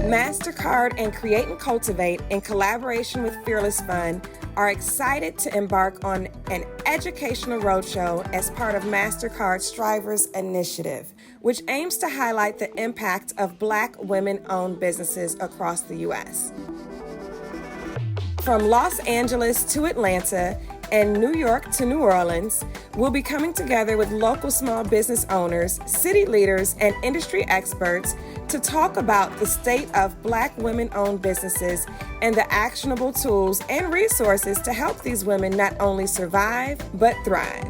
Mastercard and Create Cultivate, in collaboration with Fearless Fund, are excited to embark on an educational roadshow as part of Mastercard Strivers Initiative, which aims to highlight the impact of Black women-owned businesses across the U.S. From Los Angeles to Atlanta and New York to New Orleans, we'll be coming together with local small business owners, city leaders, and industry experts to talk about the state of Black women-owned businesses and the actionable tools and resources to help these women not only survive, but thrive.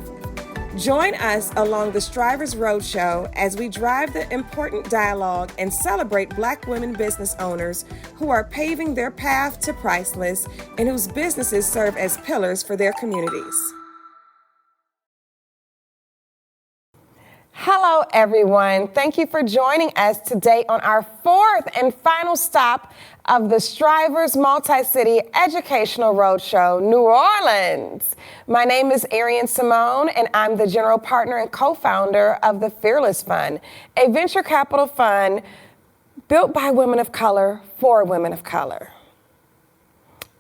Join us along the Strivers Roadshow as we drive the important dialogue and celebrate Black women business owners who are paving their path to priceless and whose businesses serve as pillars for their communities. Hello, everyone. Thank you for joining us today on our fourth and final stop of the Strivers Multi-City Educational Roadshow, New Orleans. My name is Erin Simone, and I'm the general partner and co-founder of the Fearless Fund, a venture capital fund built by women of color for women of color.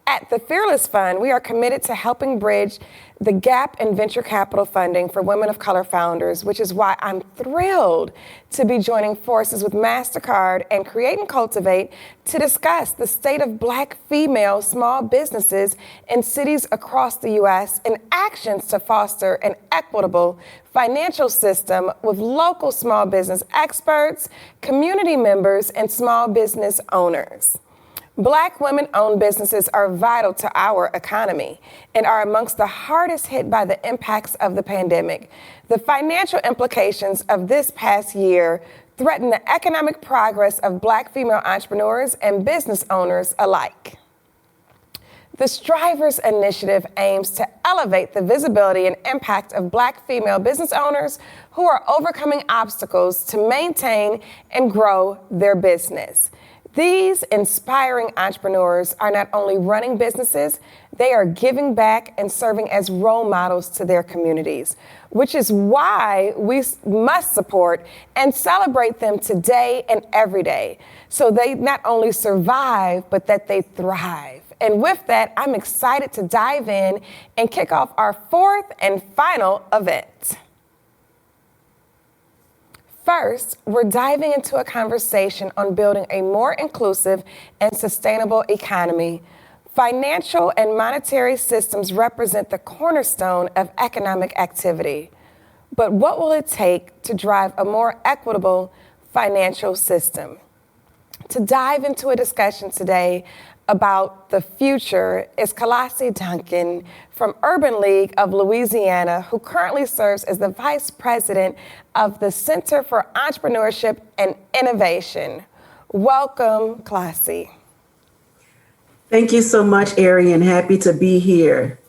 At the Fearless Fund, we are committed to helping bridge the gap in venture capital funding for women of color founders, which is why I'm thrilled to be joining forces with Mastercard and Create and Cultivate to discuss the state of Black female small businesses in cities across the U.S. and actions to foster an equitable financial system with local small business experts, community members, and small business owners. Black women-owned businesses are vital to our economy and are amongst the hardest hit by the impacts of the pandemic. The financial implications of this past year threaten the economic progress of Black female entrepreneurs and business owners alike. The Strivers Initiative aims to elevate the visibility and impact of Black female business owners who are overcoming obstacles to maintain and grow their business. These inspiring entrepreneurs are not only running businesses, they are giving back and serving as role models to their communities, which is why we must support and celebrate them today and every day, so they not only survive, but that they thrive. And with that, I'm excited to dive in and kick off our fourth and final event. First, we're diving into a conversation on building a more inclusive and sustainable economy. Financial and monetary systems represent the cornerstone of economic activity. But what will it take to drive a more equitable financial system? To dive into a discussion today about the future is Kalasi Duncan from Urban League of Louisiana, who currently serves as the Vice President of the Center for Entrepreneurship and Innovation. Welcome, Kalasi. Thank you so much, Erin. Happy to be here.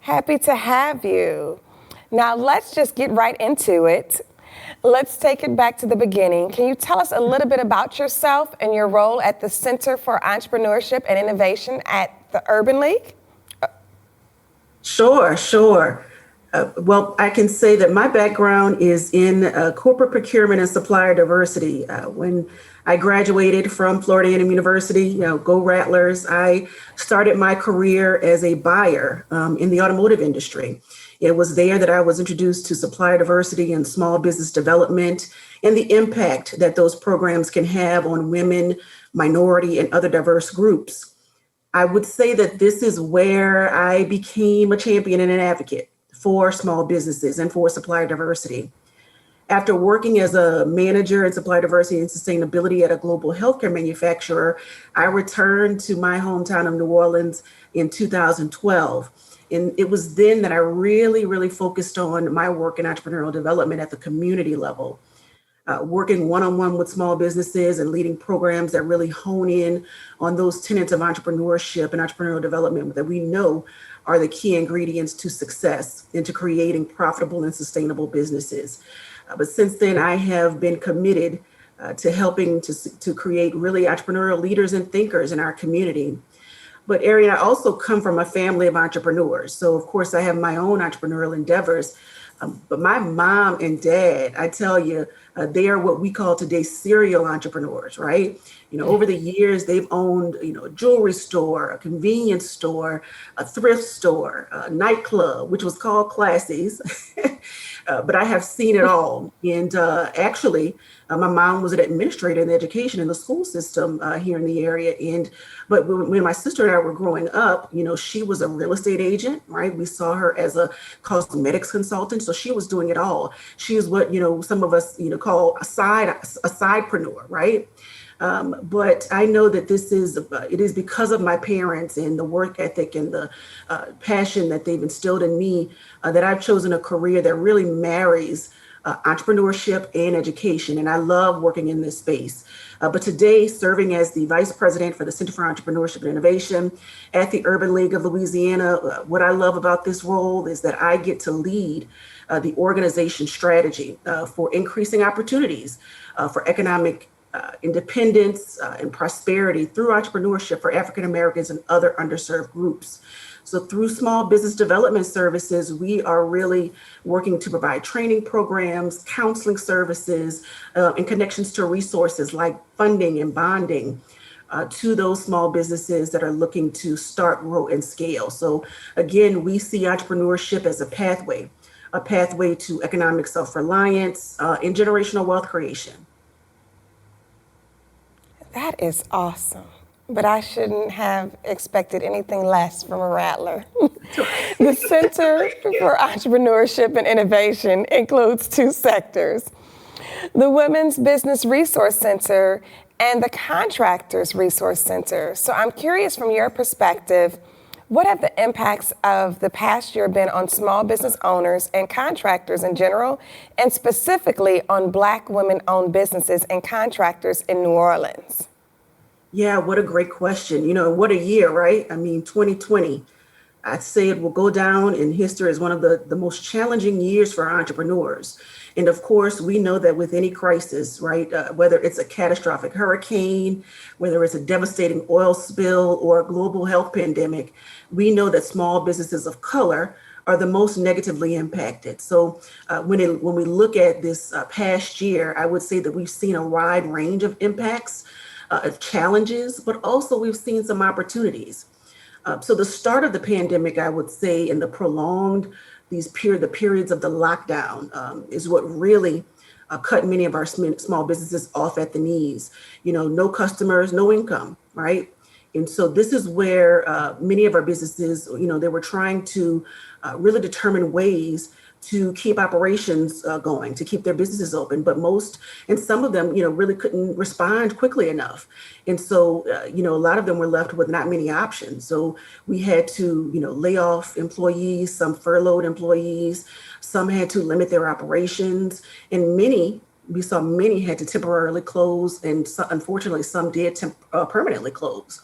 Happy to have you. Now let's just get right into it. Let's take it back to the beginning. Can you tell us a little bit about yourself and your role at the Center for Entrepreneurship and Innovation at the Urban League? Sure. Well, I can say that my background is in corporate procurement and supplier diversity. When I graduated from Florida A&M University, go Rattlers, I started my career as a buyer in the automotive industry. It was there that I was introduced to supplier diversity and small business development and the impact that those programs can have on women, minority, and other diverse groups. I would say that this is where I became a champion and an advocate for small businesses and for supplier diversity. After working as a manager in supplier diversity and sustainability at a global healthcare manufacturer, I returned to my hometown of New Orleans in 2012. And it was then that I really focused on my work in entrepreneurial development at the community level, working one-on-one with small businesses and leading programs that really hone in on those tenets of entrepreneurship and entrepreneurial development that we know are the key ingredients to success and to creating profitable and sustainable businesses. But since then, I have been committed to helping to create really entrepreneurial leaders and thinkers in our community. But Erin, I also come from a family of entrepreneurs. So of course I have my own entrepreneurial endeavors, But my mom and dad, I tell you, they are what we call today serial entrepreneurs, right? Over the years, they've owned, a jewelry store, a convenience store, a thrift store, a nightclub, which was called Classies. But I have seen it all. And actually, my mom was an administrator in education in the school system here in the area. But when my sister and I were growing up, she was a real estate agent, right? We saw her as a cosmetics consultant. So she was doing it all. She is what, some of us, call a sidepreneur, right? But I know that it is because of my parents and the work ethic and the passion that they've instilled in me that I've chosen a career that really marries entrepreneurship and education. And I love working in this space. But today, serving as the vice president for the Center for Entrepreneurship and Innovation at the Urban League of Louisiana, what I love about this role is that I get to lead the organization strategy for increasing opportunities for economic independence and prosperity through entrepreneurship for African Americans and other underserved groups. So through small business development services, we are really working to provide training programs, counseling services, and connections to resources like funding and bonding to those small businesses that are looking to start, grow, and scale. So again, we see entrepreneurship as a pathway to economic self-reliance and generational wealth creation. That is awesome. But I shouldn't have expected anything less from a Rattler. The Center for Entrepreneurship and Innovation includes two sectors: the Women's Business Resource Center and the Contractors Resource Center. So I'm curious, from your perspective, what have the impacts of the past year been on small business owners and contractors in general, and specifically on Black women-owned businesses and contractors in New Orleans? Yeah, what a great question. What a year, right? I mean, 2020, I'd say it will go down in history as one of the most challenging years for entrepreneurs. And of course, we know that with any crisis, right, whether it's a catastrophic hurricane, whether it's a devastating oil spill or a global health pandemic, we know that small businesses of color are the most negatively impacted. So when we look at this past year, I would say that we've seen a wide range of impacts, of challenges, but also we've seen some opportunities. So the start of the pandemic, I would say, and the prolonged the periods of the lockdown is what really cut many of our small businesses off at the knees. No customers, no income, right? And so this is where many of our businesses, they were trying to really determine ways to keep operations going, to keep their businesses open. But some of them, really couldn't respond quickly enough. And so, a lot of them were left with not many options. So we had to, lay off employees, some furloughed employees, some had to limit their operations, and we saw many had to temporarily close, and unfortunately, some did permanently close.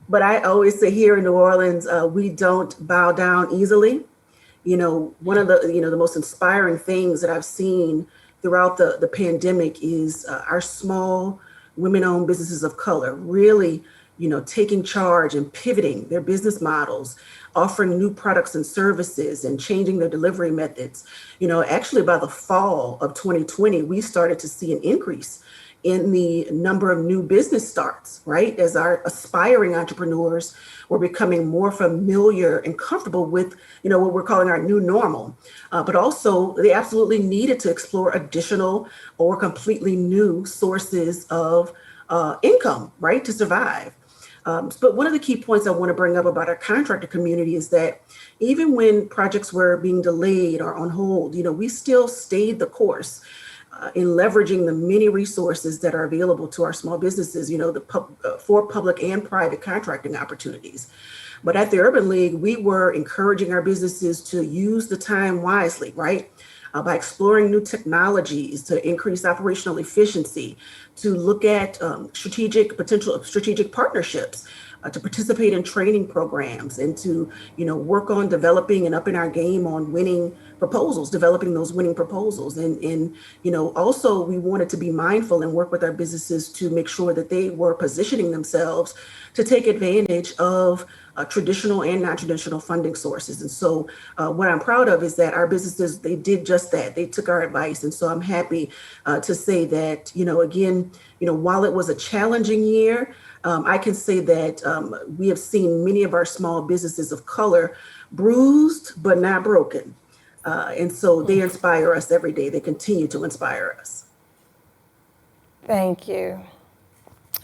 But I always say here in New Orleans, we don't bow down easily. One of the most inspiring things that I've seen throughout the pandemic is our small women-owned businesses of color really, taking charge and pivoting their business models, offering new products and services and changing their delivery methods. Actually by the fall of 2020, we started to see an increase in the number of new business starts, right? As our aspiring entrepreneurs were becoming more familiar and comfortable with, what we're calling our new normal. But also they absolutely needed to explore additional or completely new sources of income, right, to survive. But one of the key points I want to bring up about our contractor community is that even when projects were being delayed or on hold, we still stayed the course in leveraging the many resources that are available to our small businesses, for public and private contracting opportunities. But at the Urban League, we were encouraging our businesses to use the time wisely, right? By exploring new technologies to increase operational efficiency, to look at potential strategic partnerships, to participate in training programs and to, work on developing and upping our game on winning proposals, developing those winning proposals. And also we wanted to be mindful and work with our businesses to make sure that they were positioning themselves to take advantage of traditional and non-traditional funding sources. And so what I'm proud of is that our businesses, they did just that. They took our advice. And so I'm happy to say that, again, while it was a challenging year, I can say that we have seen many of our small businesses of color bruised, but not broken. And so they inspire us every day. They continue to inspire us. Thank you.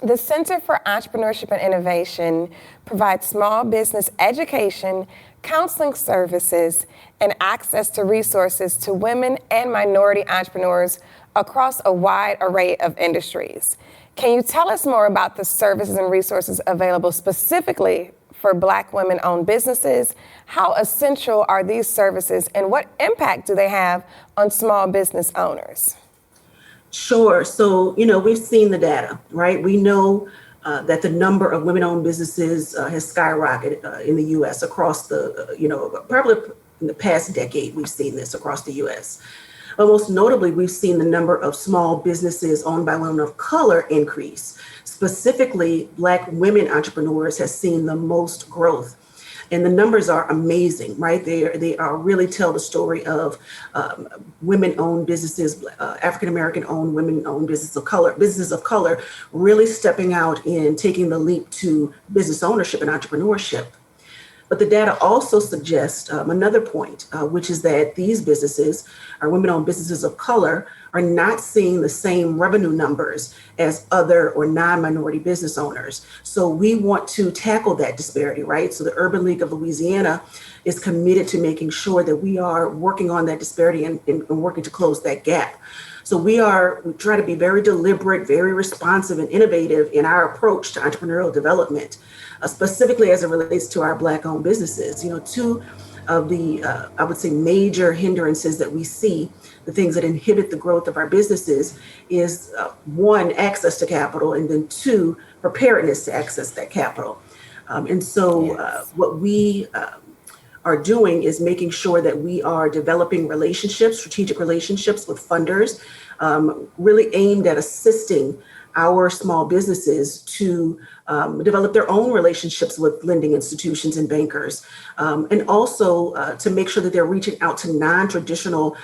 The Center for Entrepreneurship and Innovation provides small business education, counseling services, and access to resources to women and minority entrepreneurs across a wide array of industries. Can you tell us more about the services and resources available specifically for Black women-owned businesses? How essential are these services, and what impact do they have on small business owners? Sure. So, we've seen the data, right? We know that the number of women-owned businesses has skyrocketed in the U.S. across the, probably in the past decade, we've seen this across the U.S. But most notably, we've seen the number of small businesses owned by women of color increase. Specifically, Black women entrepreneurs has seen the most growth. And the numbers are amazing, right? They are really tell the story of women-owned businesses, African-American owned, women-owned businesses of color, really stepping out and taking the leap to business ownership and entrepreneurship. But the data also suggests another point, which is that these businesses, our women-owned businesses of color, are not seeing the same revenue numbers as other or non-minority business owners. So we want to tackle that disparity, right? So the Urban League of Louisiana is committed to making sure that we are working on that disparity and working to close that gap. So we try to be very deliberate, very responsive and innovative in our approach to entrepreneurial development, specifically as it relates to our Black-owned businesses. Two of the, I would say, major hindrances that we see, the things that inhibit the growth of our businesses is one, access to capital, and then two, preparedness to access that capital. And so what we are doing is making sure that we are developing relationships, strategic relationships with funders, really aimed at assisting our small businesses to develop their own relationships with lending institutions and bankers, and also to make sure that they're reaching out to non-traditional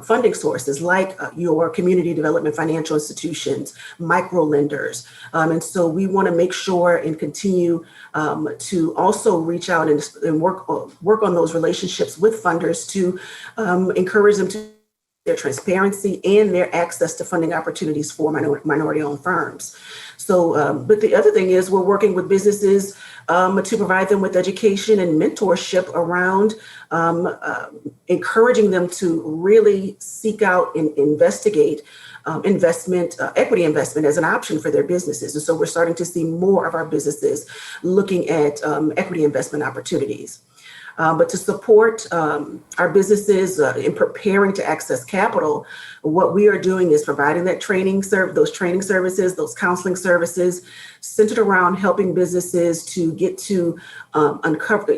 funding sources like your community development financial institutions, micro lenders. And so we want to make sure and continue to also reach out and work on those relationships with funders to encourage them to their transparency and their access to funding opportunities for minority-owned firms. So, but the other thing is we're working with businesses to provide them with education and mentorship around encouraging them to really seek out and investigate equity investment as an option for their businesses. And so we're starting to see more of our businesses looking at equity investment opportunities. But to support our businesses in preparing to access capital, what we are doing is providing that those training services, those counseling services, centered around helping businesses to get to uncover,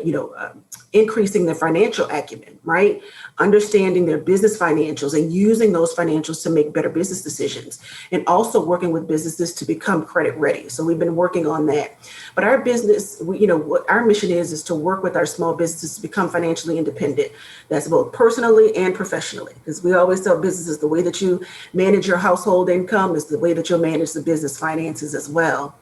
increasing their financial acumen, right? Understanding their business financials and using those financials to make better business decisions, and also working with businesses to become credit ready. So we've been working on that. But our business, what our mission is to work with our small businesses to become financially independent. That's both personally and professionally, because we always tell businesses the way that you manage your household income is the way that you'll manage the business finances as well.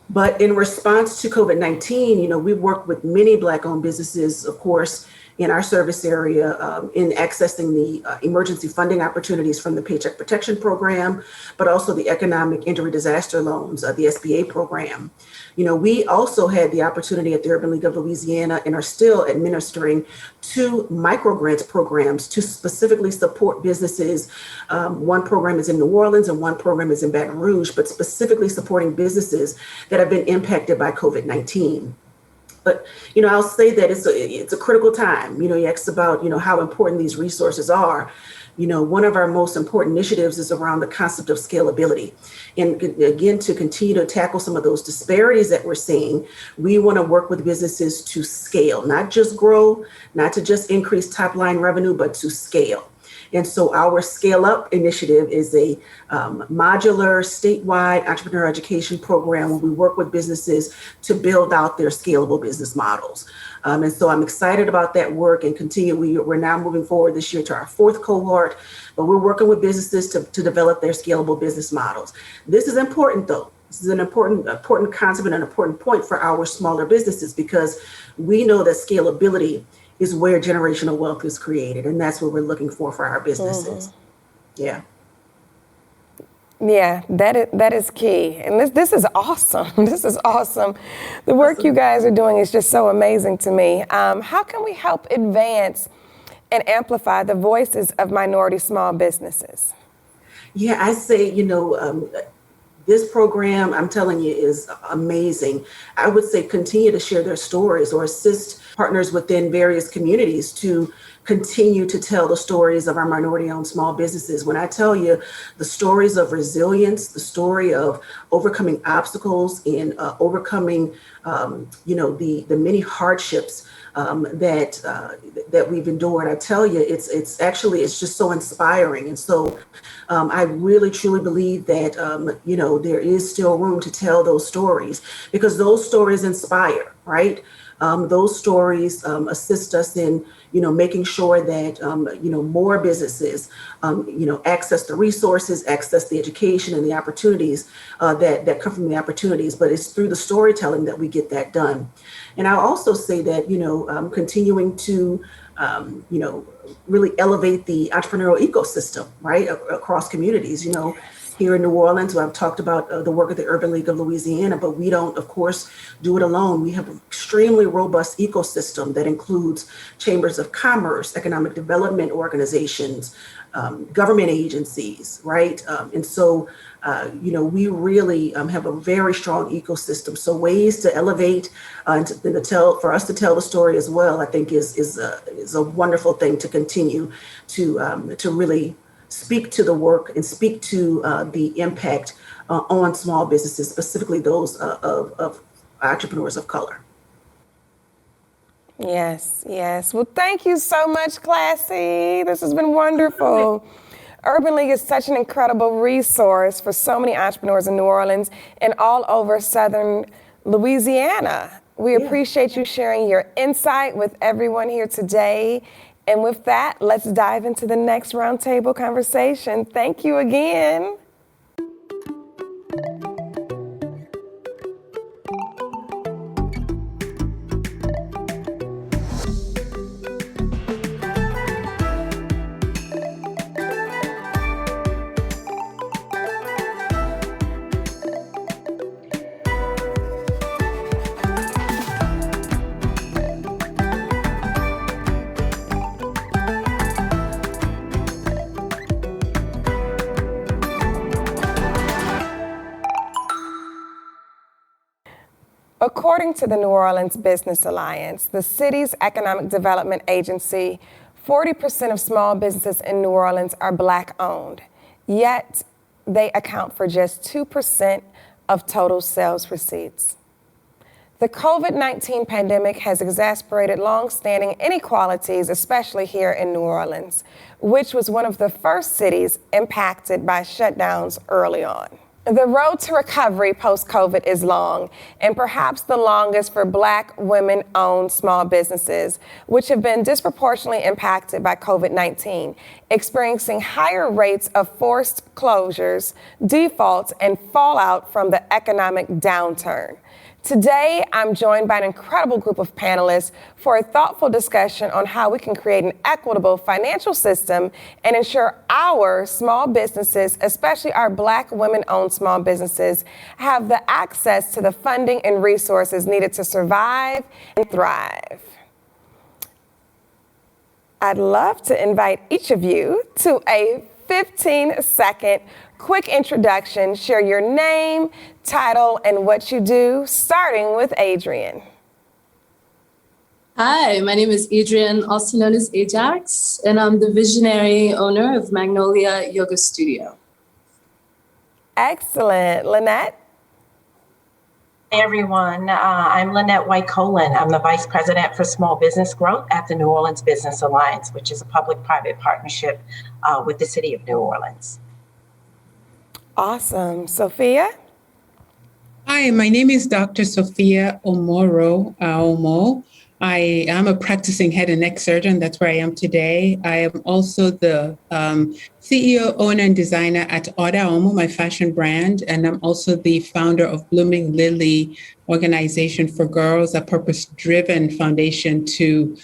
But in response to COVID-19, we've worked with many Black-owned businesses, of course, in our service area in accessing the emergency funding opportunities from the Paycheck Protection Program, but also the Economic Injury Disaster Loans, the SBA program. We also had the opportunity at the Urban League of Louisiana and are still administering 2 microgrants programs to specifically support businesses. One program is in New Orleans and one program is in Baton Rouge, but specifically supporting businesses that have been impacted by COVID-19. But, I'll say that it's a critical time. You asked about, how important these resources are. one of our most important initiatives is around the concept of scalability. And again, to continue to tackle some of those disparities that we're seeing, we want to work with businesses to scale, not just grow, not to just increase top line revenue, but to scale. And so our Scale Up initiative is a modular statewide entrepreneur education program where we work with businesses to build out their scalable business models. And so I'm excited about that work and continue. We're now moving forward this year to our fourth cohort, but we're working with businesses to develop their scalable business models. This is important though. This is an important concept and an important point for our smaller businesses, because we know that scalability is where generational wealth is created. And that's what we're looking for our businesses. Yeah. Yeah, that is key. And this is awesome. This is awesome. The work you guys are doing is just so amazing to me. How can we help advance and amplify the voices of minority small businesses? Yeah, I say, this program, I'm telling you, is amazing. I would say continue to share their stories or assist partners within various communities to continue to tell the stories of our minority-owned small businesses. When I tell you the stories of resilience, the story of overcoming obstacles and overcoming, the many hardships that we've endured, I tell you, it's just so inspiring. And so I really truly believe that there is still room to tell those stories, because those stories inspire, right? Those stories assist us in making sure that more businesses access the resources, access the education and the opportunities that come from the opportunities. But it's through the storytelling that we get that done. And I'll also say that continuing to really elevate the entrepreneurial ecosystem, right, across communities. Here in New Orleans, I've talked about the work of the Urban League of Louisiana, but we don't, of course, do it alone. We have an extremely robust ecosystem that includes chambers of commerce, economic development organizations, government agencies, right? And so, we really have a very strong ecosystem. So ways to elevate and for us to tell the story as well, I think is a wonderful thing to continue to really speak to the work and speak to the impact on small businesses, specifically those of entrepreneurs of color. Yes. Well, thank you so much, Classy. This has been wonderful. Urban League is such an incredible resource for so many entrepreneurs in New Orleans and all over Southern Louisiana. We appreciate you sharing your insight with everyone here today. And with that, let's dive into the next roundtable conversation. Thank you again. According to the New Orleans Business Alliance, the city's economic development agency, 40% of small businesses in New Orleans are Black-owned, yet they account for just 2% of total sales receipts. The COVID-19 pandemic has exacerbated long-standing inequalities, especially here in New Orleans, which was one of the first cities impacted by shutdowns early on. The road to recovery post-COVID is long, and perhaps the longest for Black women-owned small businesses, which have been disproportionately impacted by COVID-19, experiencing higher rates of forced closures, defaults, and fallout from the economic downturn. Today, I'm joined by an incredible group of panelists for a thoughtful discussion on how we can create an equitable financial system and ensure our small businesses, especially our Black women-owned small businesses, have the access to the funding and resources needed to survive and thrive. I'd love to invite each of you to a 15-second quick introduction. Share your name, title, and what you do, starting with Adrian. Hi, my name is Adrian, also known as Ajax, and I'm the visionary owner of Magnolia Yoga Studio. Excellent. Lynette? Hey everyone, I'm Lynette White-Colin. I'm the Vice President for Small Business Growth at the New Orleans Business Alliance, which is a public-private partnership with the City of New Orleans. Awesome. Sophia? Hi, my name is Dr. Sophia Omoro Aomo. I am a practicing head and neck surgeon. That's where I am today. I am also the CEO, owner, and designer at Oda Omo, my fashion brand. And I'm also the founder of Blooming Lily Organization for Girls, a purpose-driven foundation to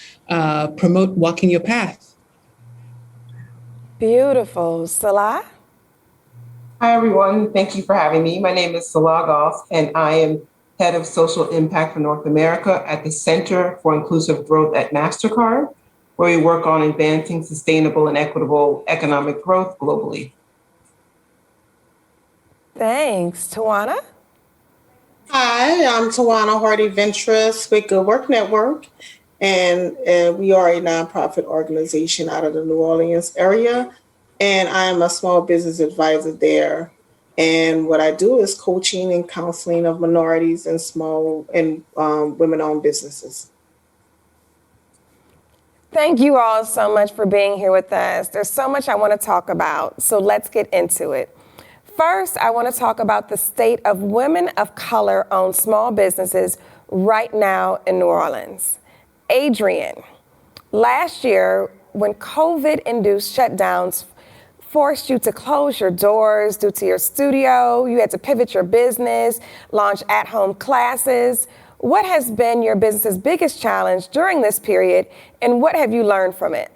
promote walking your path. Beautiful. Salah? Hi, everyone. Thank you for having me. My name is Salah Goff, and I am Head of Social Impact for North America at the Center for Inclusive Growth at Mastercard, where we work on advancing sustainable and equitable economic growth globally. Thanks. Tawana? Hi, I'm Tawana Hardy-Ventress with Good Work Network, and we are a nonprofit organization out of the New Orleans area, and I'm a small business advisor there. And what I do is coaching and counseling of minorities and small and women-owned businesses. Thank you all so much for being here with us. There's so much I want to talk about, so let's get into it. First, I want to talk about the state of women of color-owned small businesses right now in New Orleans. Adrian, last year, when COVID-induced shutdowns forced you to close your doors due to your studio, you had to pivot your business, launch at-home classes. What has been your business's biggest challenge during this period, and what have you learned from it?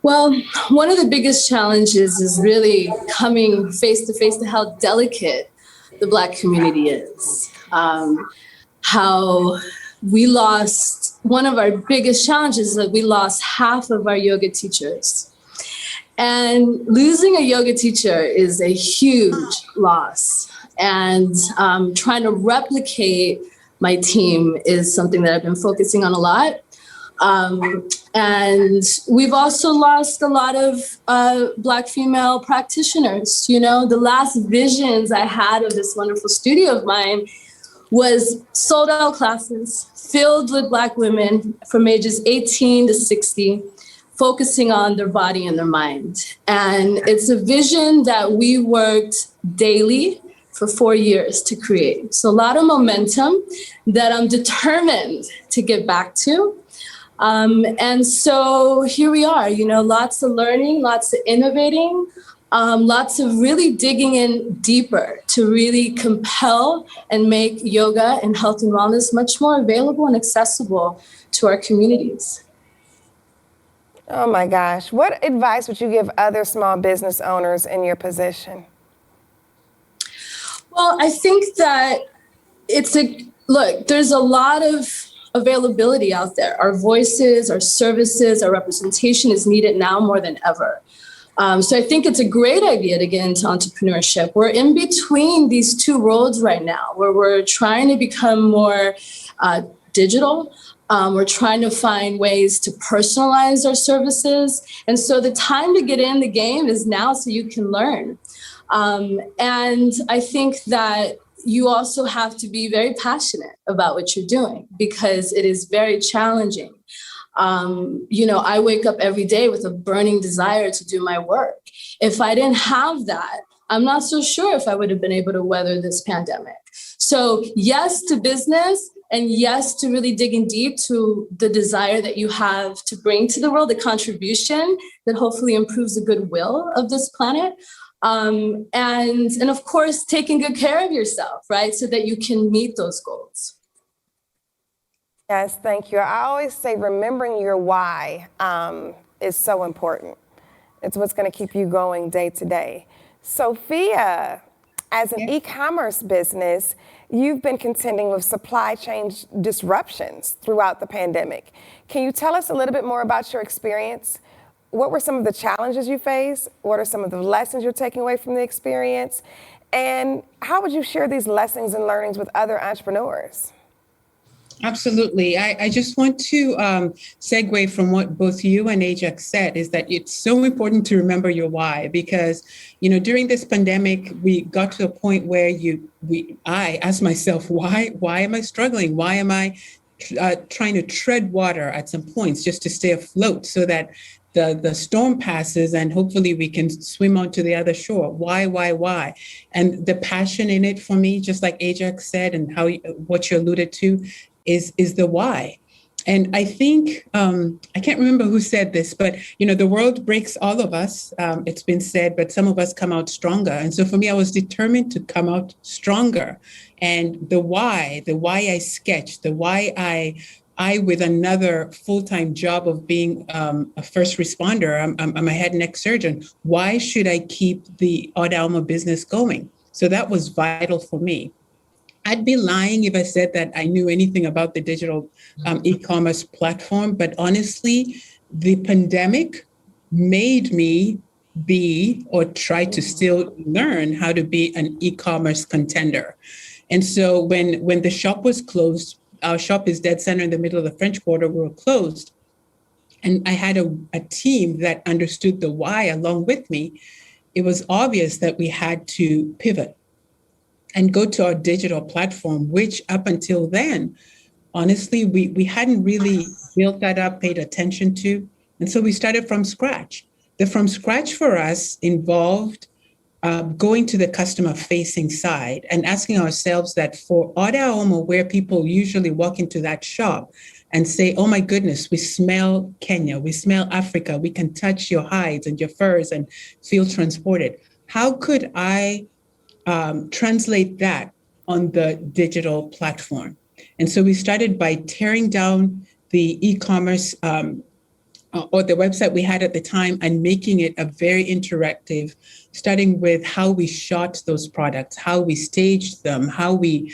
Well, one of the biggest challenges is really coming face to face to how delicate the Black community is. How we lost, one of our biggest challenges is that we lost half of our yoga teachers. And losing a yoga teacher is a huge loss. And trying to replicate my team is something that I've been focusing on a lot. And we've also lost a lot of Black female practitioners. You know, the last visions I had of this wonderful studio of mine was sold out classes filled with Black women from ages 18 to 60, focusing on their body and their mind. And it's a vision that we worked daily for 4 years to create. So a lot of momentum that I'm determined to get back to. And so here we are, you know, lots of learning, lots of innovating, lots of really digging in deeper to really compel and make yoga and health and wellness much more available and accessible to our communities. Oh my gosh. What advice would you give other small business owners in your position? Well, I think that there's a lot of availability out there. Our voices, our services, our representation is needed now more than ever. So I think it's a great idea to get into entrepreneurship. We're in between these two roads right now, where we're trying to become more digital. We're trying to find ways to personalize our services. And so the time to get in the game is now so you can learn. And I think that you also have to be very passionate about what you're doing because it is very challenging. You know, I wake up every day with a burning desire to do my work. If I didn't have that, I'm not so sure if I would have been able to weather this pandemic. So yes to business, and yes to really digging deep to the desire that you have to bring to the world, the contribution that hopefully improves the goodwill of this planet. And of course, taking good care of yourself, right? So that you can meet those goals. Yes, thank you. I always say remembering your why is so important. It's what's going to keep you going day to day. Sophia, as an e-commerce business, you've been contending with supply chain disruptions throughout the pandemic. Can you tell us a little bit more about your experience? What were some of the challenges you faced? What are some of the lessons you're taking away from the experience? And how would you share these lessons and learnings with other entrepreneurs? Absolutely. I just want to segue from what both you and Ajax said, is that it's so important to remember your why, because, during this pandemic, we got to a point where I asked myself, why am I struggling? Why am I trying to tread water at some points just to stay afloat so that the storm passes and hopefully we can swim onto the other shore? Why? And the passion in it for me, just like Ajax said, and what you alluded to, is the why. And I think, I can't remember who said this, but, the world breaks all of us. It's been said, but some of us come out stronger. And so for me, I was determined to come out stronger. And the why I sketched, the why I with another full-time job of being a first responder, I'm a head and neck surgeon. Why should I keep the Oda Alma business going? So that was vital for me. I'd be lying if I said that I knew anything about the digital e-commerce platform, but honestly, the pandemic made me be, or try to still learn how to be, an e-commerce contender. And so when the shop was closed, our shop is dead center in the middle of the French Quarter, we were closed. And I had a team that understood the why along with me. It was obvious that we had to pivot and go to our digital platform, which up until then, honestly, we hadn't really built that up, paid attention to. And so we started from scratch. The from scratch for us involved going to the customer facing side and asking ourselves that for Oda Alma, where people usually walk into that shop and say, oh my goodness, we smell Kenya, we smell Africa, we can touch your hides and your furs and feel transported. How could I translate that on the digital platform? And so we started by tearing down the e-commerce or the website we had at the time and making it a very interactive, starting with how we shot those products, how we staged them, how we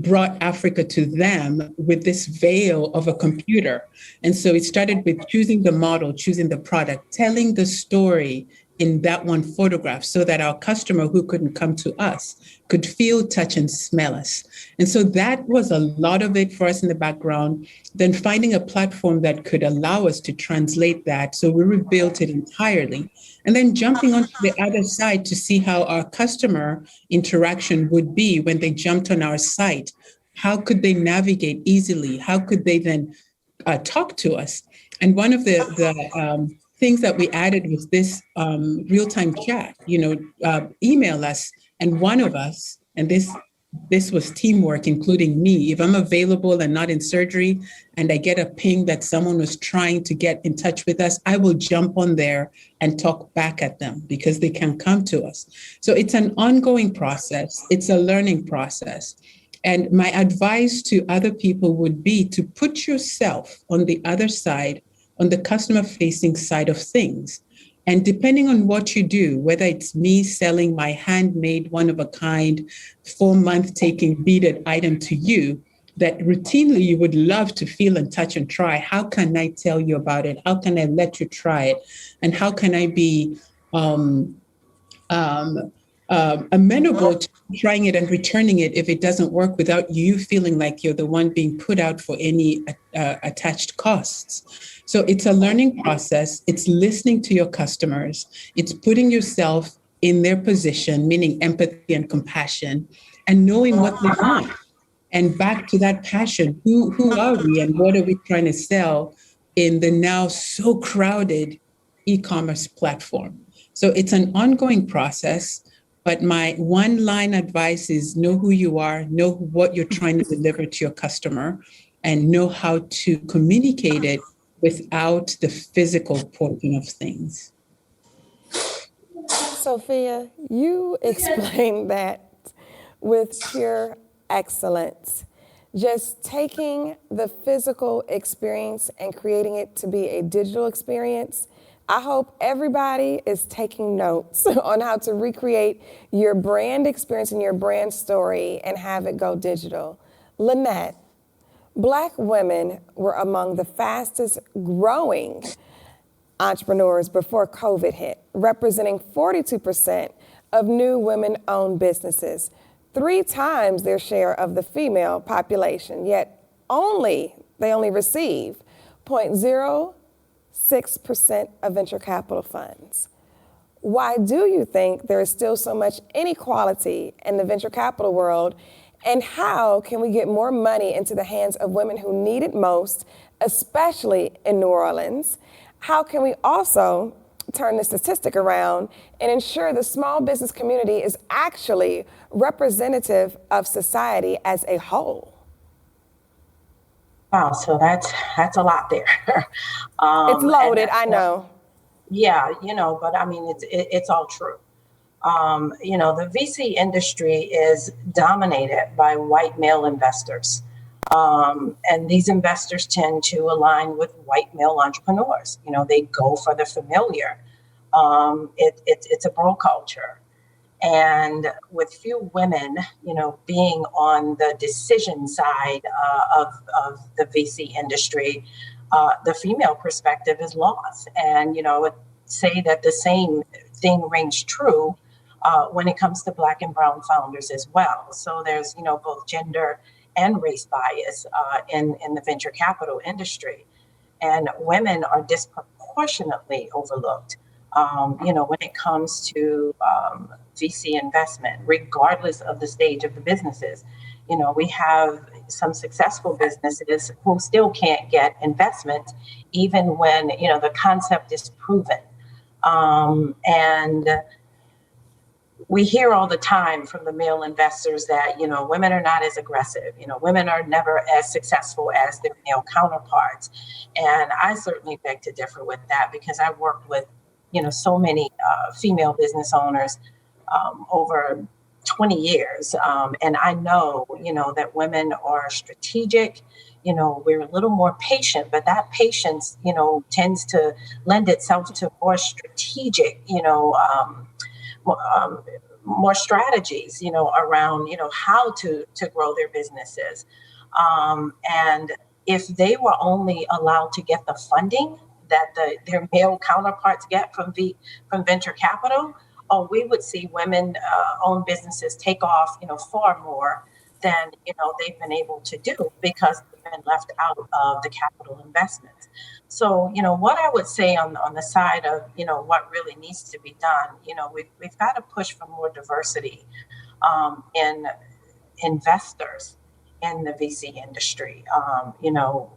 brought Africa to them with this veil of a computer. And so it started with choosing the model, choosing the product, telling the story in that one photograph so that our customer who couldn't come to us could feel, touch, and smell us. And so that was a lot of it for us in the background. Then finding a platform that could allow us to translate that. So we rebuilt it entirely. And then jumping onto the other side to see how our customer interaction would be when they jumped on our site. How could they navigate easily? How could they then talk to us? And one of the things that we added was this real-time chat, email us, and one of us, and this was teamwork, including me. If I'm available and not in surgery and I get a ping that someone was trying to get in touch with us, I will jump on there and talk back at them because they can't come to us. So it's an ongoing process. It's a learning process. And my advice to other people would be to put yourself on the other side, on the customer-facing side of things. And depending on what you do, whether it's me selling my handmade, one-of-a-kind, 4-month taking beaded item to you, that routinely you would love to feel and touch and try, how can I tell you about it? How can I let you try it? And how can I be amenable to trying it and returning it if it doesn't work without you feeling like you're the one being put out for any attached costs? So it's a learning process. It's listening to your customers. It's putting yourself in their position, meaning empathy and compassion, and knowing what they want. And back to that passion, who are we and what are we trying to sell in the now so crowded e-commerce platform? So it's an ongoing process. But my one line advice is know who you are, know what you're trying to deliver to your customer, and know how to communicate it without the physical portion of things. Sophia, you explained that with pure excellence. Just taking the physical experience and creating it to be a digital experience. I hope everybody is taking notes on how to recreate your brand experience and your brand story and have it go digital. Lynette, Black women were among the fastest growing entrepreneurs before COVID hit, representing 42% of new women-owned businesses, 3 times their share of the female population. Yet they only receive 0.06% of venture capital funds. Why do you think there is still so much inequality in the venture capital world? And how can we get more money into the hands of women who need it most, especially in New Orleans? How can we also turn the statistic around and ensure the small business community is actually representative of society as a whole? Wow, so that's a lot there. It's loaded, I know. Yeah, but I mean, it's all true. The VC industry is dominated by white male investors. And these investors tend to align with white male entrepreneurs. They go for the familiar. It's a bro culture. And with few women, being on the decision side of the VC industry, the female perspective is lost. And, I would say that the same thing rings true when it comes to Black and brown founders as well. So there's, both gender and race bias in the venture capital industry. And women are disproportionately overlooked, when it comes to VC investment, regardless of the stage of the businesses. We have some successful businesses who still can't get investment, even when, the concept is proven. And we hear all the time from the male investors that, women are not as aggressive, women are never as successful as their male counterparts. And I certainly beg to differ with that, because I've worked with, so many female business owners over 20 years. And I know, that women are strategic. We're a little more patient, but that patience, tends to lend itself to more strategic, more strategies, around, how to grow their businesses. And if they were only allowed to get the funding that their male counterparts get from venture capital, we would see women-owned businesses take off, far more than they've been able to do, because they've been left out of the capital investments. So, what I would say on the side of what really needs to be done, we've got to push for more diversity in investors in the VC industry.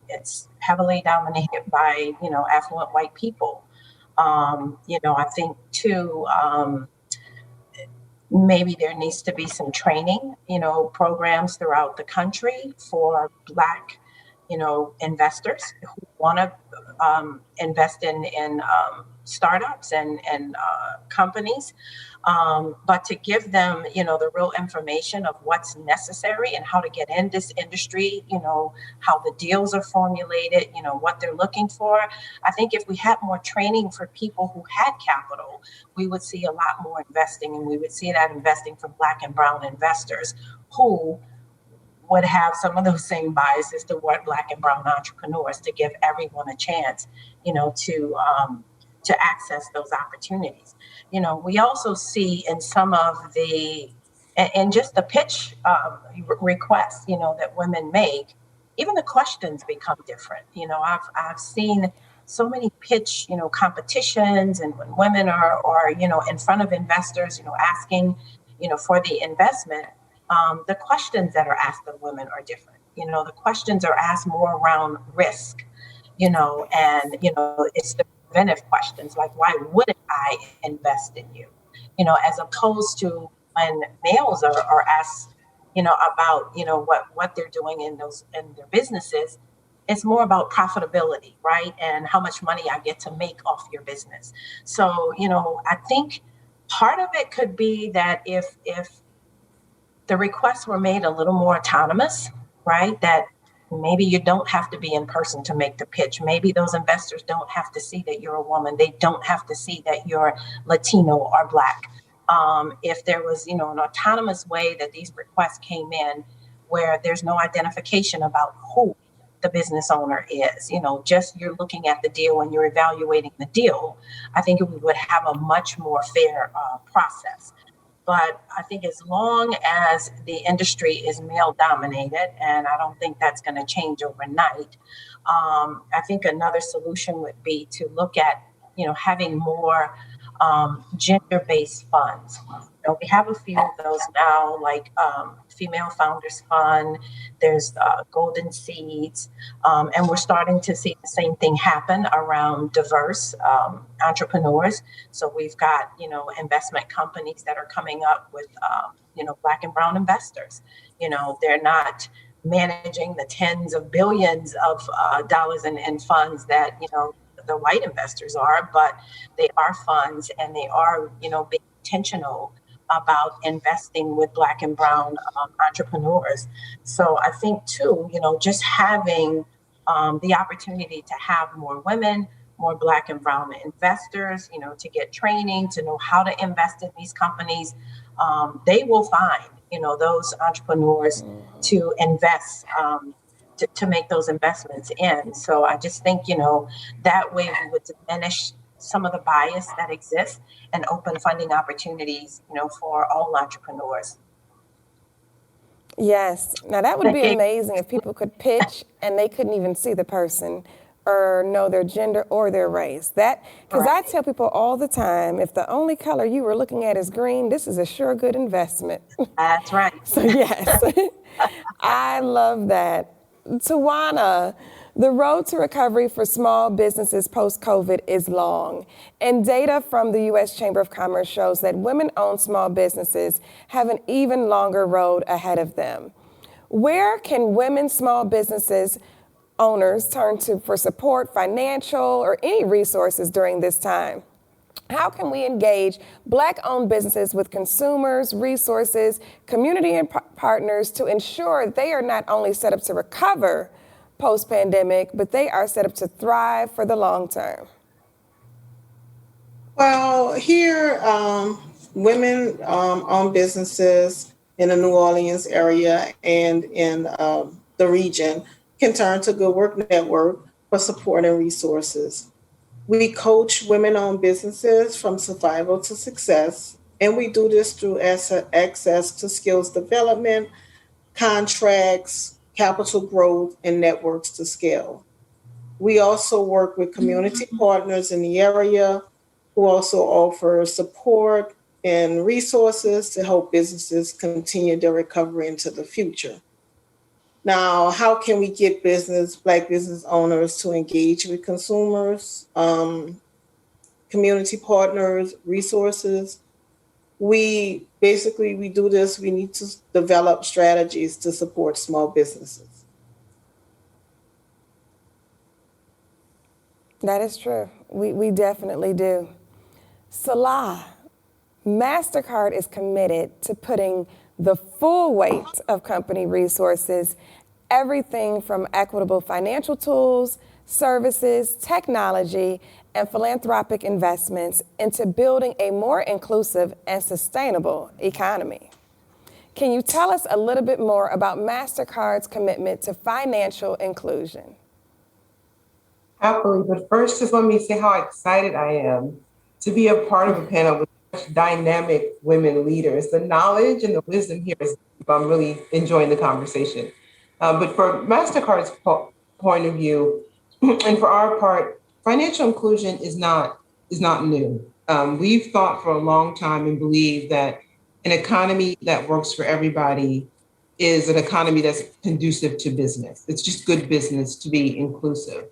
It's heavily dominated by affluent white people. I think too. Maybe there needs to be some training, programs throughout the country for Black, investors who want to invest in startups and companies, but to give them, the real information of what's necessary and how to get in this industry, how the deals are formulated, what they're looking for. I think if we had more training for people who had capital, we would see a lot more investing, and we would see that investing from Black and brown investors who would have some of those same biases to what Black and brown entrepreneurs, to give everyone a chance, to access those opportunities. We also see in some of in just the pitch requests, that women make, even the questions become different. I've seen so many pitch, competitions, and when women are in front of investors, asking, for the investment, the questions that are asked of women are different. The questions are asked more around risk, and, it's the preventive questions, like, why wouldn't I invest in you? As opposed to when males are asked, about, what they're doing in their businesses. It's more about profitability, right? And how much money I get to make off your business. So, I think part of it could be that if the requests were made a little more autonomous, right? That maybe you don't have to be in person to make the pitch. Maybe those investors don't have to see that you're a woman. They don't have to see that you're Latino or Black. If there was, an autonomous way that these requests came in, where there's no identification about who the business owner is, just you're looking at the deal and you're evaluating the deal, I think we would have a much more fair process. But I think as long as the industry is male dominated, and I don't think that's going to change overnight, I think another solution would be to look at, having more gender-based funds. We have a few of those now, like Female Founders Fund. There's Golden Seeds, and we're starting to see the same thing happen around diverse entrepreneurs. So we've got, investment companies that are coming up with, Black and brown investors. They're not managing the tens of billions of dollars in funds that, the white investors are, but they are funds, and they are, being intentional about investing with Black and brown entrepreneurs. So I think too, just having the opportunity to have more women, more Black and brown investors, to get training, to know how to invest in these companies, they will find, those entrepreneurs to invest, to make those investments in. So I just think, that way we would diminish some of the bias that exists and open funding opportunities, for all entrepreneurs. Yes. Now that would be amazing if people could pitch and they couldn't even see the person or know their gender or their race. Because I tell people all the time, if the only color you were looking at is green, this is a sure good investment. That's right. So yes, I love that. Tawana, the road to recovery for small businesses post-COVID is long, and data from the U.S. Chamber of Commerce shows that women-owned small businesses have an even longer road ahead of them. Where can women small businesses owners turn to for support, financial, or any resources during this time? How can we engage Black-owned businesses with consumers, resources, community and partners to ensure they are not only set up to recover post-pandemic, but they are set up to thrive for the long term? Well, here, women-owned businesses in the New Orleans area and in the region can turn to Good Work Network for support and resources. We coach women-owned businesses from survival to success, and we do this through access to skills development, contracts, capital growth, and networks to scale. We also work with community partners in the area who also offer support and resources to help businesses continue their recovery into the future. Now, how can we get Black business owners to engage with consumers, community partners, resources? We do this. We need to develop strategies to support small businesses. That is true. We definitely do. Salah, Mastercard is committed to putting the full weight of company resources, everything from equitable financial tools, services, technology, and philanthropic investments into building a more inclusive and sustainable economy. Can you tell us a little bit more about Mastercard's commitment to financial inclusion? Happily, but first, just let me say how excited I am to be a part of a panel with such dynamic women leaders. The knowledge and the wisdom here is, I'm really enjoying the conversation. But for Mastercard's point of view, and for our part, financial inclusion is not new. We've thought for a long time and believe that an economy that works for everybody is an economy that's conducive to business. It's just good business to be inclusive.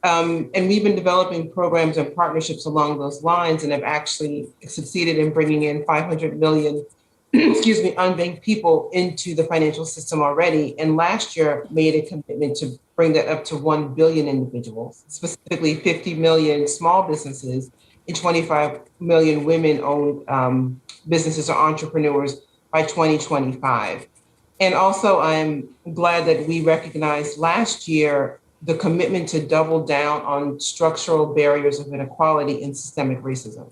And we've been developing programs and partnerships along those lines and have actually succeeded in bringing in 500 million, unbanked people into the financial system already. And last year made a commitment to bring that up to 1 billion individuals, specifically 50 million small businesses and 25 million women-owned businesses or entrepreneurs by 2025. And also, I'm glad that we recognized last year the commitment to double down on structural barriers of inequality and systemic racism.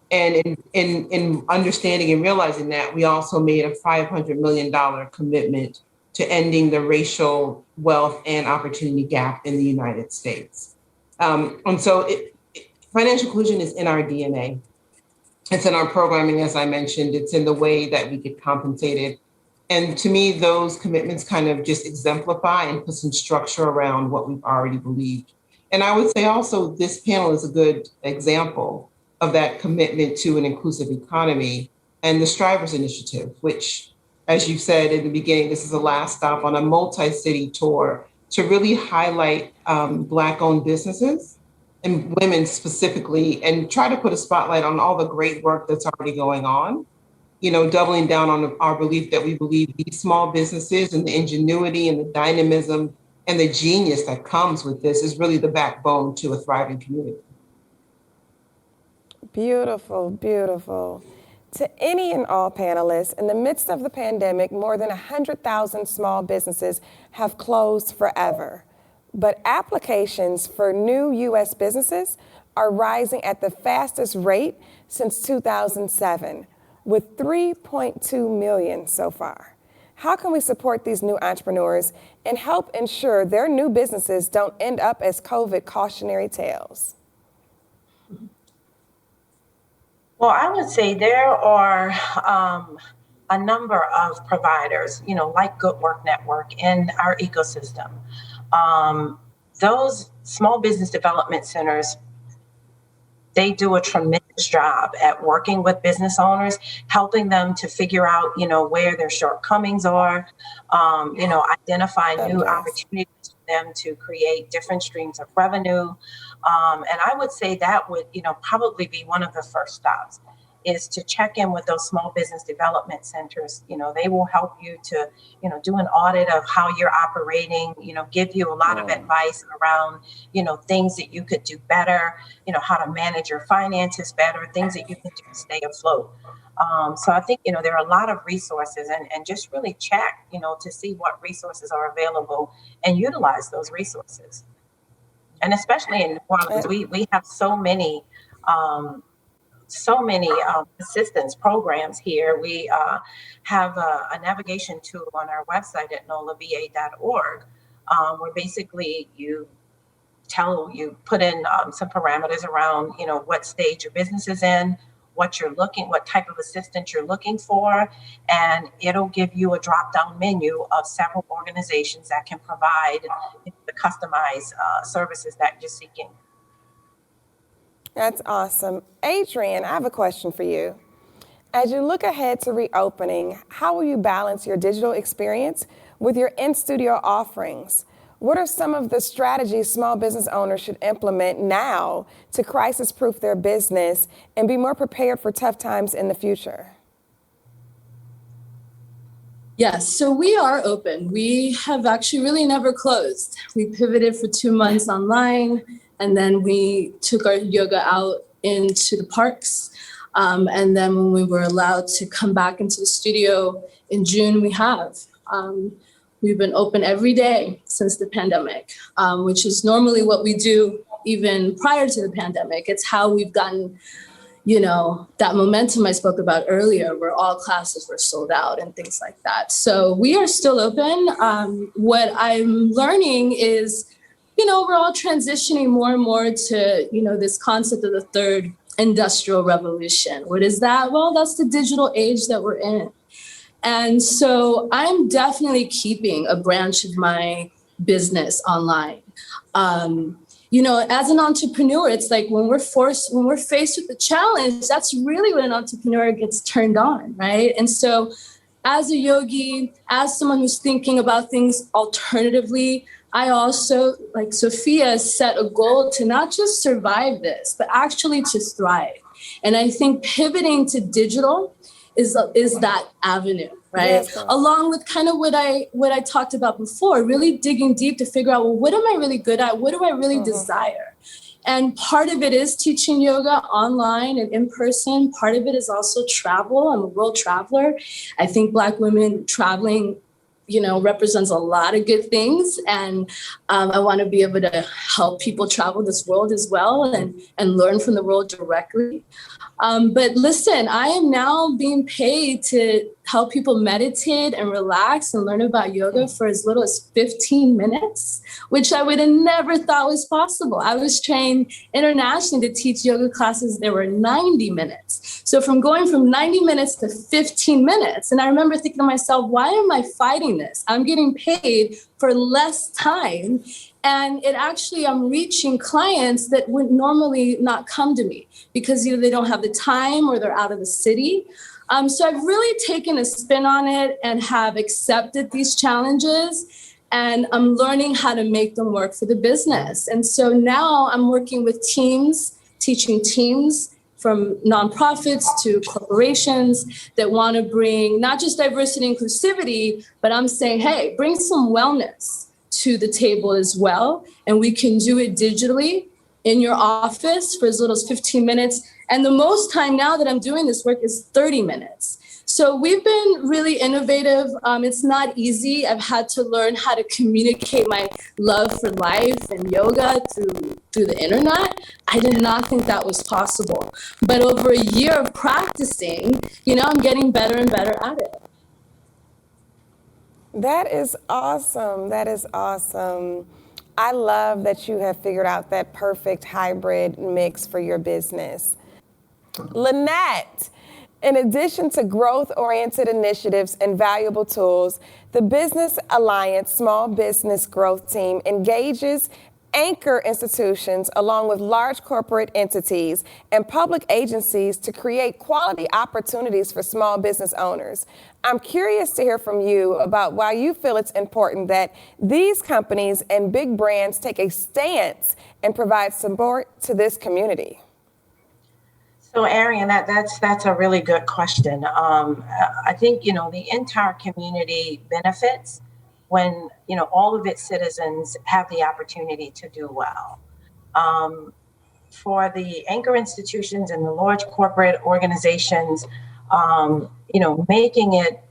And in understanding and realizing that, we also made a $500 million commitment to ending the racial wealth and opportunity gap in the United States. And so financial inclusion is in our DNA. It's in our programming, as I mentioned. It's in the way that we get compensated. And to me, those commitments kind of just exemplify and put some structure around what we've already believed. And I would say also this panel is a good example of that commitment to an inclusive economy and the Strivers Initiative, which, as you said in the beginning, this is the last stop on a multi-city tour to really highlight Black-owned businesses and women specifically, and try to put a spotlight on all the great work that's already going on. You know, doubling down on our belief that we believe these small businesses and the ingenuity and the dynamism and the genius that comes with this is really the backbone to a thriving community. Beautiful, beautiful. To any and all panelists, in the midst of the pandemic, more than 100,000 small businesses have closed forever. But applications for new U.S. businesses are rising at the fastest rate since 2007, with 3.2 million so far. How can we support these new entrepreneurs and help ensure their new businesses don't end up as COVID cautionary tales? Well, I would say there are a number of providers, you know, like Good Work Network in our ecosystem. Those small business development centers, they do a tremendous job at working with business owners, helping them to figure out, you know, where their shortcomings are, you know, identify new opportunities for them to create different streams of revenue. And I would say that would, you know, probably be one of the first stops, is to check in with those small business development centers. You know, they will help you to, you know, do an audit of how you're operating, you know, give you a lot of advice around, you know, things that you could do better, you know, how to manage your finances better, things that you can do to stay afloat. So I think, you know, there are a lot of resources, and just really check, you know, to see what resources are available and utilize those resources. And especially in New Orleans, we have so many assistance programs here. We have a navigation tool on our website at nolava.org, where basically you put in some parameters around, you know, what stage your business is in, what type of assistance you're looking for, and it'll give you a drop-down menu of several organizations that can provide the customized services that you're seeking. That's awesome. Adrian, I have a question for you. As you look ahead to reopening, how will you balance your digital experience with your in-studio offerings? What are some of the strategies small business owners should implement now to crisis-proof their business and be more prepared for tough times in the future? Yes, so we are open. We have actually really never closed. We pivoted for 2 months online, and then we took our yoga out into the parks. And then when we were allowed to come back into the studio in June, we have. We've been open every day since the pandemic, which is normally what we do even prior to the pandemic. It's how we've gotten, you know, that momentum I spoke about earlier, where all classes were sold out and things like that. So we are still open. What I'm learning is, you know, we're all transitioning more and more to, you know, this concept of the third industrial revolution. What is that? Well, that's the digital age that we're in. And so I'm definitely keeping a branch of my business online. You know, as an entrepreneur, it's like when we're faced with the challenge, that's really when an entrepreneur gets turned on, right? And so as a yogi, as someone who's thinking about things alternatively, I also, like Sophia, set a goal to not just survive this, but actually to thrive. And I think pivoting to digital is that avenue, right? Yes. Along with kind of what I talked about before, really digging deep to figure out, well, what am I really good at? What do I really desire? And part of it is teaching yoga online and in person. Part of it is also travel. I'm a world traveler. I think Black women traveling, you know, represents a lot of good things. And I want to be able to help people travel this world as well and learn from the world directly. But listen, I am now being paid to help people meditate and relax and learn about yoga for as little as 15 minutes, which I would have never thought was possible. I was trained internationally to teach yoga classes that were 90 minutes. So from going from 90 minutes to 15 minutes, and I remember thinking to myself, why am I fighting this? I'm getting paid for less time. And it actually, I'm reaching clients that would normally not come to me because either they don't have the time or they're out of the city. So I've really taken a spin on it and have accepted these challenges. And I'm learning how to make them work for the business. And so now I'm working with teams, teaching teams from nonprofits to corporations that want to bring not just diversity and inclusivity, but I'm saying, hey, bring some wellness to the table as well. And we can do it digitally in your office for as little as 15 minutes. And the most time now that I'm doing this work is 30 minutes. So we've been really innovative. It's not easy. I've had to learn how to communicate my love for life and yoga through the internet. I did not think that was possible. But over a year of practicing, I'm getting better and better at it. That is awesome. That is awesome. I love that you have figured out that perfect hybrid mix for your business. Lynette, in addition to growth-oriented initiatives and valuable tools, the Business Alliance Small Business Growth Team engages anchor institutions along with large corporate entities and public agencies to create quality opportunities for small business owners. I'm curious to hear from you about why you feel it's important that these companies and big brands take a stance and provide support to this community. So, Erin, that's a really good question. I think, the entire community benefits when, all of its citizens have the opportunity to do well. For the anchor institutions and the large corporate organizations, making it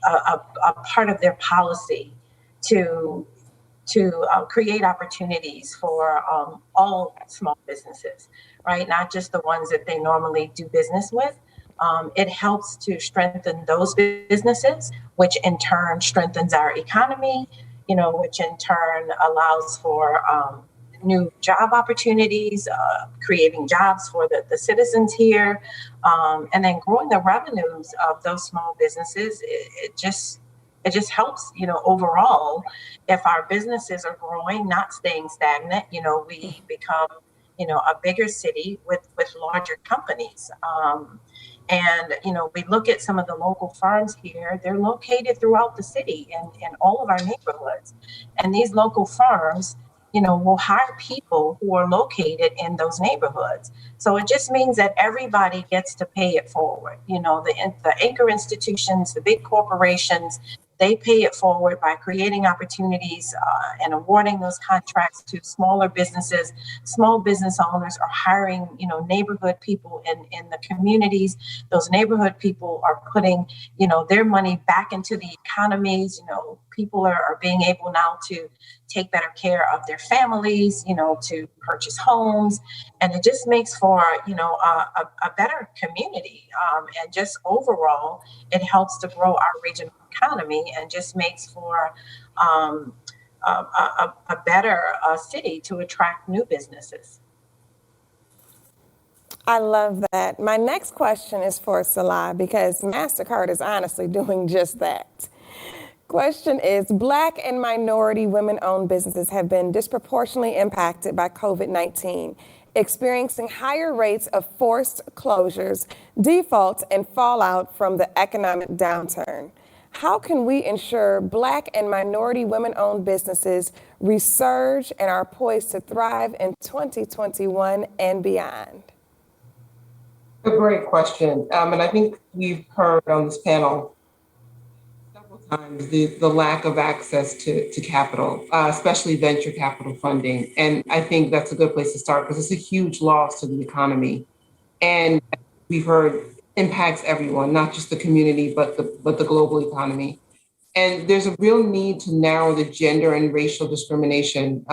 a part of their policy to create opportunities for all small businesses, right? Not just the ones that they normally do business with. It helps to strengthen those businesses, which in turn strengthens our economy, which in turn allows for new job opportunities, creating jobs for the citizens here, and then growing the revenues of those small businesses. It just helps, overall, if our businesses are growing, not staying stagnant, we become, a bigger city with larger companies. And, we look at some of the local farms here, they're located throughout the city and in all of our neighborhoods. And these local farms, will hire people who are located in those neighborhoods. So it just means that everybody gets to pay it forward. The anchor institutions, the big corporations, they pay it forward by creating opportunities and awarding those contracts to smaller businesses. Small business owners are hiring, neighborhood people in the communities. Those neighborhood people are putting, their money back into the economies. People are being able now to take better care of their families, to purchase homes. And it just makes for, a better community. And just overall, it helps to grow our regional economy and just makes for a better city to attract new businesses. I love that. My next question is for Salah because Mastercard is honestly doing just that. Question is, Black and minority women-owned businesses have been disproportionately impacted by COVID-19, experiencing higher rates of forced closures, defaults, and fallout from the economic downturn. How can we ensure Black and minority women-owned businesses resurge and are poised to thrive in 2021 and beyond? A great question. And I think we've heard on this panel several times the lack of access to capital, especially venture capital funding. And I think that's a good place to start because it's a huge loss to the economy. And we've heard impacts everyone, not just the community, but the global economy. And there's a real need to narrow the gender and racial discrimination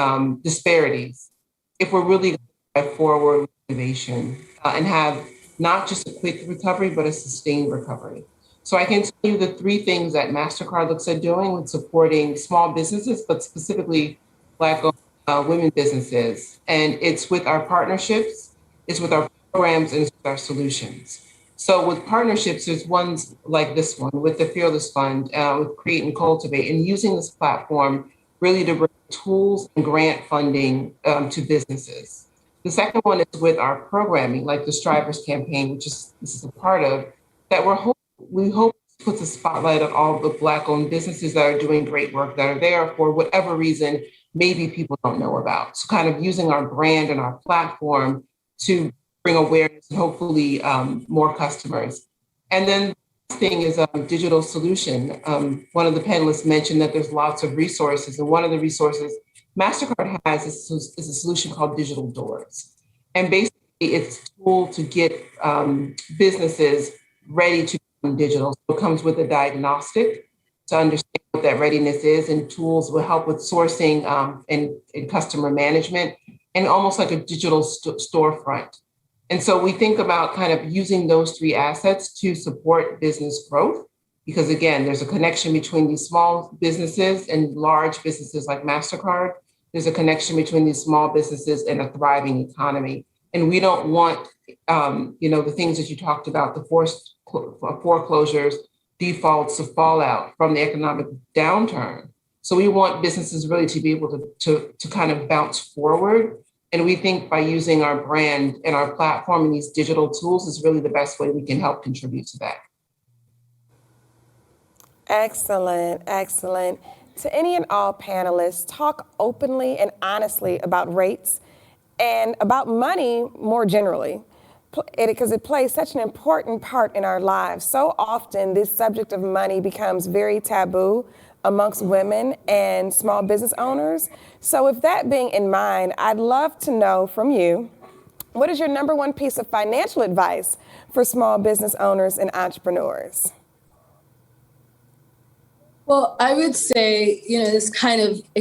disparities if we're really going to drive forward innovation and have not just a quick recovery, but a sustained recovery. So I can tell you the three things that Mastercard looks at doing with supporting small businesses, but specifically Black-owned women businesses. And it's with our partnerships, it's with our programs, and it's with our solutions. So with partnerships, there's ones like this one with the Fearless Fund, with Create and Cultivate, and using this platform really to bring tools and grant funding to businesses. The second one is with our programming, like the Strivers campaign, which is this is a part of, that we hope puts a spotlight on all the Black-owned businesses that are doing great work, that are there for whatever reason maybe people don't know about. So kind of using our brand and our platform to bring awareness and hopefully more customers. And then the thing is digital solution. One of the panelists mentioned that there's lots of resources, and one of the resources Mastercard has is a solution called Digital Doors. And basically it's a tool to get businesses ready to become digital. So it comes with a diagnostic to understand what that readiness is, and tools will help with sourcing and customer management, and almost like a digital storefront. And so we think about kind of using those three assets to support business growth, because again, there's a connection between these small businesses and large businesses like Mastercard. There's a connection between these small businesses and a thriving economy. And we don't want, the things that you talked about, the forced foreclosures, defaults, the fallout from the economic downturn. So we want businesses really to be able to kind of bounce forward. And we think by using our brand and our platform and these digital tools is really the best way we can help contribute to that. Excellent, excellent. To any and all panelists, talk openly and honestly about rates and about money more generally, because it plays such an important part in our lives. So often this subject of money becomes very taboo amongst women and small business owners. So with that being in mind, I'd love to know from you, what is your number one piece of financial advice for small business owners and entrepreneurs? Well, I would say, it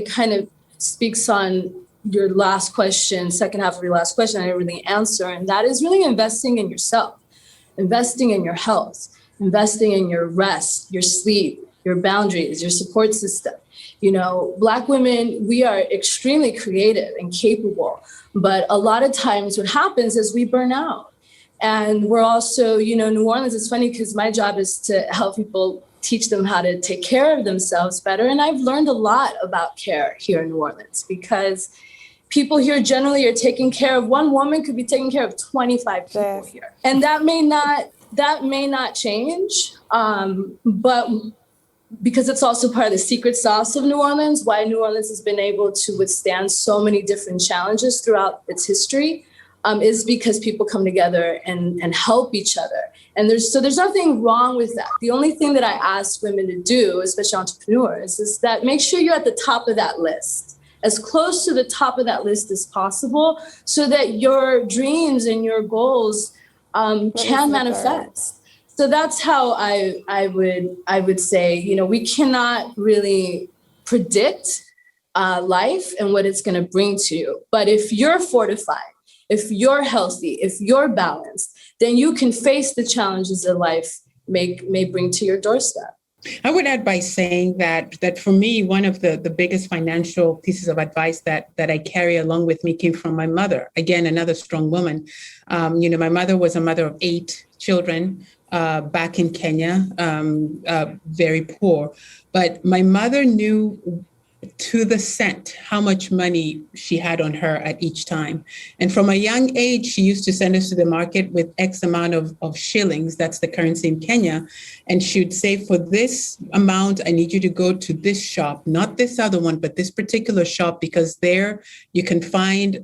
kind of speaks on your last question, second half of your last question, I didn't really answer. And that is really investing in yourself, investing in your health, investing in your rest, your sleep, your boundaries, your support system. Black women, we are extremely creative and capable, but a lot of times what happens is we burn out. And we're also, New Orleans, it's funny because my job is to help people teach them how to take care of themselves better. And I've learned a lot about care here in New Orleans, because people here generally are taking care of, one woman could be taking care of 25 people here. And that may not change, but because it's also part of the secret sauce of New Orleans, why New Orleans has been able to withstand so many different challenges throughout its history, is because people come together and help each other. And there's nothing wrong with that. The only thing that I ask women to do, especially entrepreneurs, is that make sure you're at the top of that list, as close to the top of that list as possible, so that your dreams and your goals can manifest. So that's how I would say, we cannot really predict life and what it's going to bring to you. But if you're fortified, if you're healthy, if you're balanced, then you can face the challenges that life may bring to your doorstep. I would add by saying that for me, one of the biggest financial pieces of advice that I carry along with me came from my mother. Again, another strong woman. My mother was a mother of 8 children back in Kenya, very poor. But my mother knew to the cent how much money she had on her at each time. And from a young age, she used to send us to the market with X amount of shillings. That's the currency in Kenya. And she would say, for this amount, I need you to go to this shop, not this other one, but this particular shop, because there you can find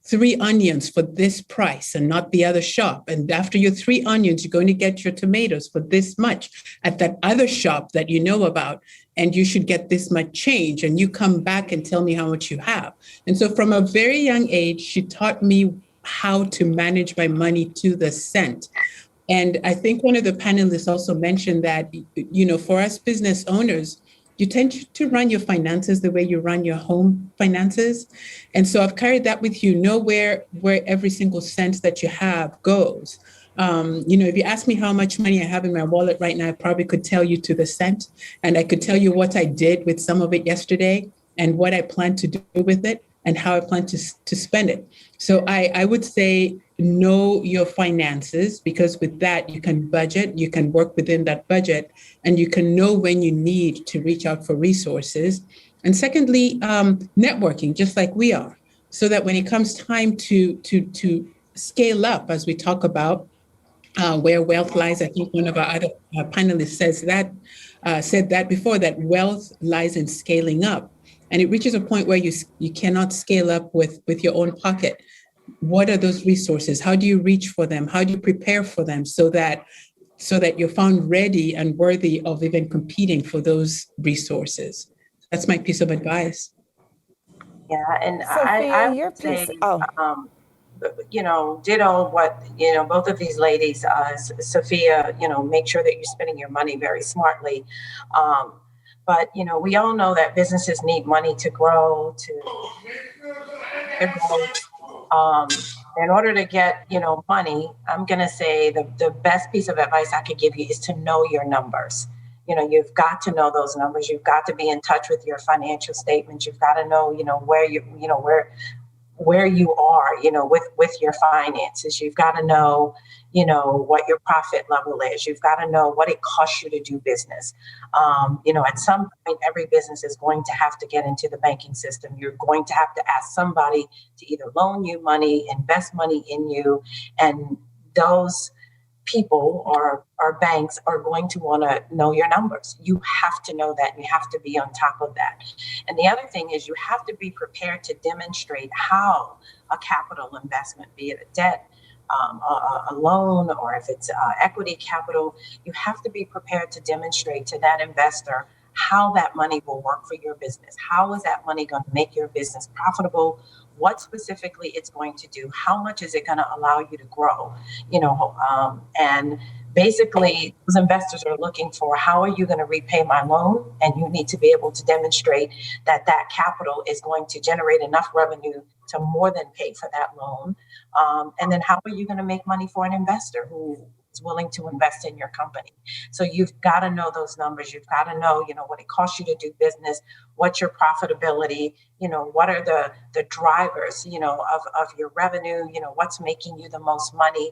3 onions for this price and not the other shop. And after your 3 onions, you're going to get your tomatoes for this much at that other shop that you know about. And you should get this much change. And you come back and tell me how much you have. And so from a very young age, she taught me how to manage my money to the cent. And I think one of the panelists also mentioned that, for us business owners, you tend to run your finances the way you run your home finances. And so I've carried that with you. Know where every single cent that you have goes. If you ask me how much money I have in my wallet right now, I probably could tell you to the cent. And I could tell you what I did with some of it yesterday and what I plan to do with it and how I plan to spend it. So I would say know your finances, because with that, you can budget, you can work within that budget, and you can know when you need to reach out for resources. And secondly, networking, just like we are, so that when it comes time to scale up, as we talk about, where wealth lies. I think one of our other panelists said that before, that wealth lies in scaling up. And it reaches a point where you cannot scale up with your own pocket. What are those resources? How do you reach for them? How do you prepare for them so that you're found ready and worthy of even competing for those resources? That's my piece of advice. Yeah, and Sophia, I your would say, piece. ditto what, both of these ladies, Sophia, make sure that you're spending your money very smartly. But, we all know that businesses need money to grow, in order to get, money. I'm going to say the best piece of advice I could give you is to know your numbers. You've got to know those numbers. You've got to be in touch with your financial statements. You've got to know, where you are, with your finances. You've got to know, what your profit level is. You've got to know what it costs you to do business. At some point, every business is going to have to get into the banking system. You're going to have to ask somebody to either loan you money, invest money in you, and those people or banks are going to want to know your numbers. You have to know that. You have to be on top of that. And the other thing is you have to be prepared to demonstrate how a capital investment, be it a debt, a loan, or if it's equity capital, you have to be prepared to demonstrate to that investor how that money will work for your business. How is that money going to make your business profitable? What specifically it's going to do? How much is it going to allow you to grow? And basically, those investors are looking for, how are you going to repay my loan? And you need to be able to demonstrate that that capital is going to generate enough revenue to more than pay for that loan. And then how are you going to make money for an investor who is willing to invest in your company? So you've got to know those numbers. You've got to know, what it costs you to do business, what's your profitability, what are the drivers, of your revenue, what's making you the most money.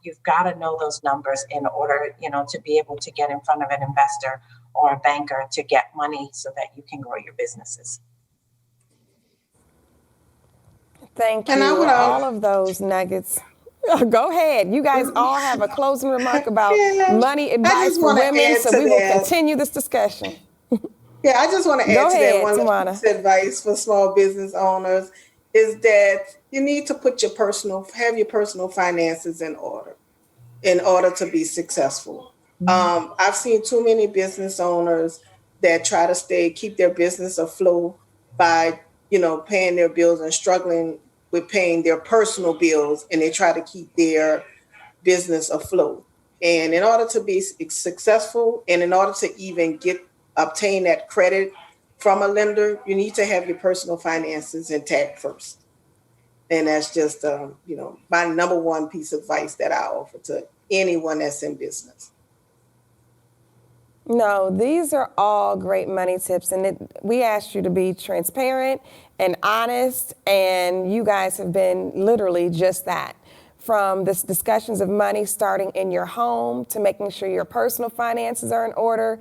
You've got to know those numbers in order, to be able to get in front of an investor or a banker to get money so that you can grow your businesses. Thank you. All of those nuggets. Go ahead. You guys all have a closing remark about money advice for women, so we will continue this discussion. Yeah, I just want to add to that. One piece of advice for small business owners is that you need to have your personal finances in order to be successful. Mm-hmm. I've seen too many business owners that try to keep their business afloat by, paying their bills and struggling with paying their personal bills, and they try to keep their business afloat. And in order to be successful, and in order to even obtain that credit from a lender, you need to have your personal finances intact first. And that's just, my number one piece of advice that I offer to anyone that's in business. No, these are all great money tips, and we asked you to be transparent and honest, and you guys have been literally just that. From this discussions of money starting in your home to making sure your personal finances are in order.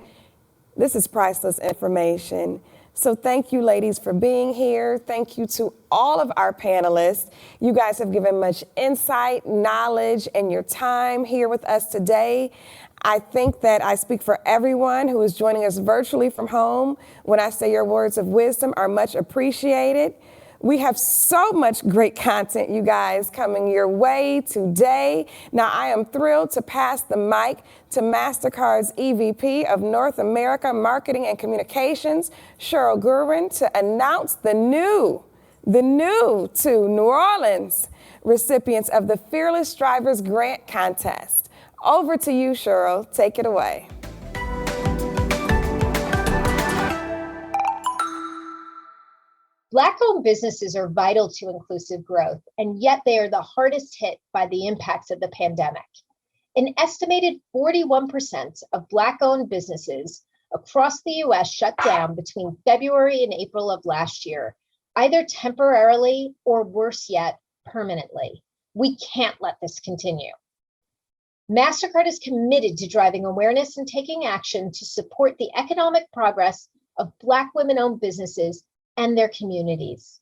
This is priceless information. So thank you, ladies, for being here. Thank you to all of our panelists. You guys have given much insight, knowledge, and your time here with us today. I think that I speak for everyone who is joining us virtually from home when I say your words of wisdom are much appreciated. We have so much great content, you guys, coming your way today. Now, I am thrilled to pass the mic to Mastercard's EVP of North America Marketing and Communications, Cheryl Gurin, to announce the new to New Orleans recipients of the Fearless Drivers Grant Contest. Over to you, Cheryl. Take it away. Black-owned businesses are vital to inclusive growth, and yet they are the hardest hit by the impacts of the pandemic. An estimated 41% of Black-owned businesses across the US shut down between February and April of last year, either temporarily or worse yet, permanently. We can't let this continue. Mastercard is committed to driving awareness and taking action to support the economic progress of Black women-owned businesses and their communities.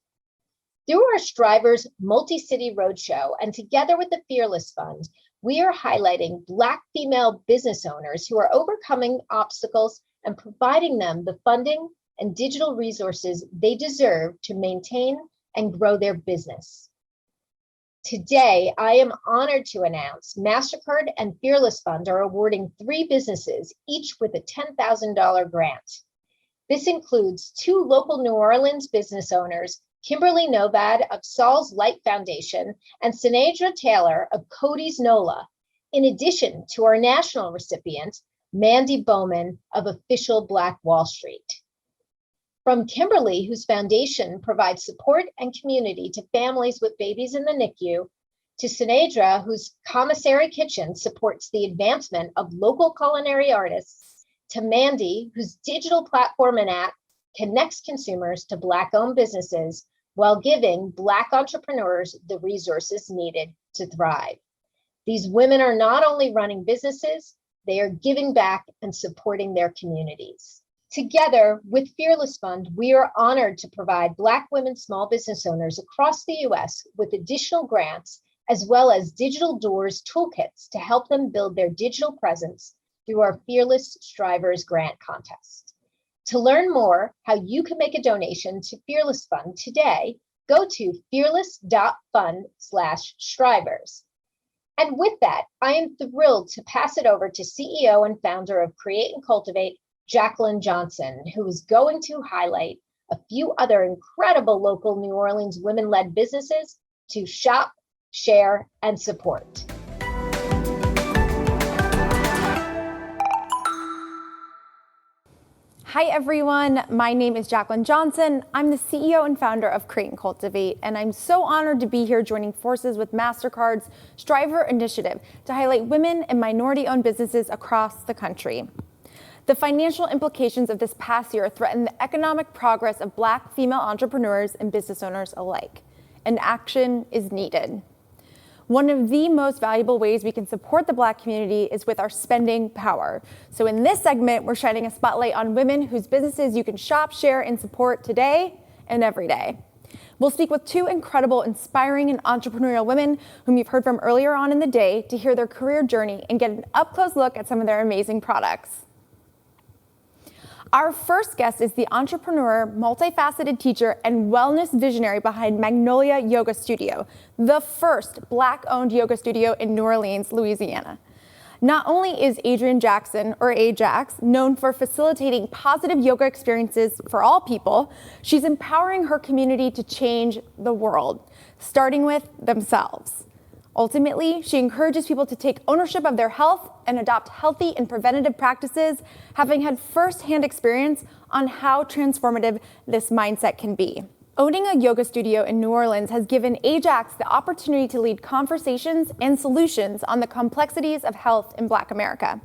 Through our Strivers multi-city roadshow and together with the Fearless Fund, we are highlighting Black female business owners who are overcoming obstacles and providing them the funding and digital resources they deserve to maintain and grow their business. Today, I am honored to announce Mastercard and Fearless Fund are awarding 3 businesses, each with a $10,000 grant. This includes 2 local New Orleans business owners, Kimberly Novad of Saul's Light Foundation and Sinadra Taylor of Cody's NOLA, in addition to our national recipient, Mandy Bowman of Official Black Wall Street. From Kimberly, whose foundation provides support and community to families with babies in the NICU, to Sinadra, whose Commissary Kitchen supports the advancement of local culinary artists, to Mandy, whose digital platform and app connects consumers to Black-owned businesses while giving Black entrepreneurs the resources needed to thrive. These women are not only running businesses, they are giving back and supporting their communities. Together with Fearless Fund, we are honored to provide Black women small business owners across the US with additional grants, as well as digital doors toolkits to help them build their digital presence through our Fearless Strivers grant contest. To learn more how you can make a donation to Fearless Fund today, go to fearless.fund/strivers. And with that, I am thrilled to pass it over to CEO and founder of Create and Cultivate, Jacqueline Johnson, who is going to highlight a few other incredible local New Orleans women-led businesses to shop, share, and support. Hi everyone, my name is Jacqueline Johnson. I'm the CEO and founder of Create and Cultivate, and I'm so honored to be here joining forces with Mastercard's Striver initiative to highlight women and minority-owned businesses across the country. The financial implications of this past year threaten the economic progress of Black female entrepreneurs and business owners alike, and action is needed. One of the most valuable ways we can support the Black community is with our spending power. So in this segment, we're shining a spotlight on women whose businesses you can shop, share, and support today and every day. We'll speak with 2 incredible, inspiring, and entrepreneurial women whom you've heard from earlier on in the day to hear their career journey and get an up-close look at some of their amazing products. Our first guest is the entrepreneur, multifaceted teacher, and wellness visionary behind Magnolia Yoga Studio, the first Black-owned yoga studio in New Orleans, Louisiana. Not only is Adrienne Jackson, or Ajax, known for facilitating positive yoga experiences for all people, she's empowering her community to change the world, starting with themselves. Ultimately, she encourages people to take ownership of their health and adopt healthy and preventative practices, having had firsthand experience on how transformative this mindset can be. Owning a yoga studio in New Orleans has given Ajax the opportunity to lead conversations and solutions on the complexities of health in Black America.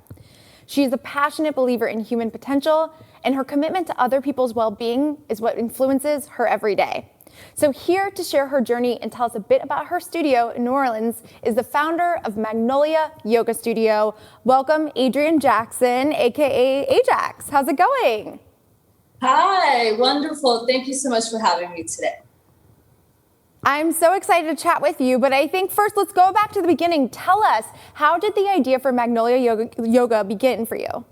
She is a passionate believer in human potential, and her commitment to other people's well-being is what influences her every day. So here to share her journey and tell us a bit about her studio in New Orleans is the founder of Magnolia Yoga Studio. Welcome, Adrienne Jackson, AKA Ajax. How's it going? Hi, wonderful. Thank you so much for having me today. I'm so excited to chat with you, but I think first let's go back to the beginning. Tell us, how did the idea for Magnolia Yoga begin for you?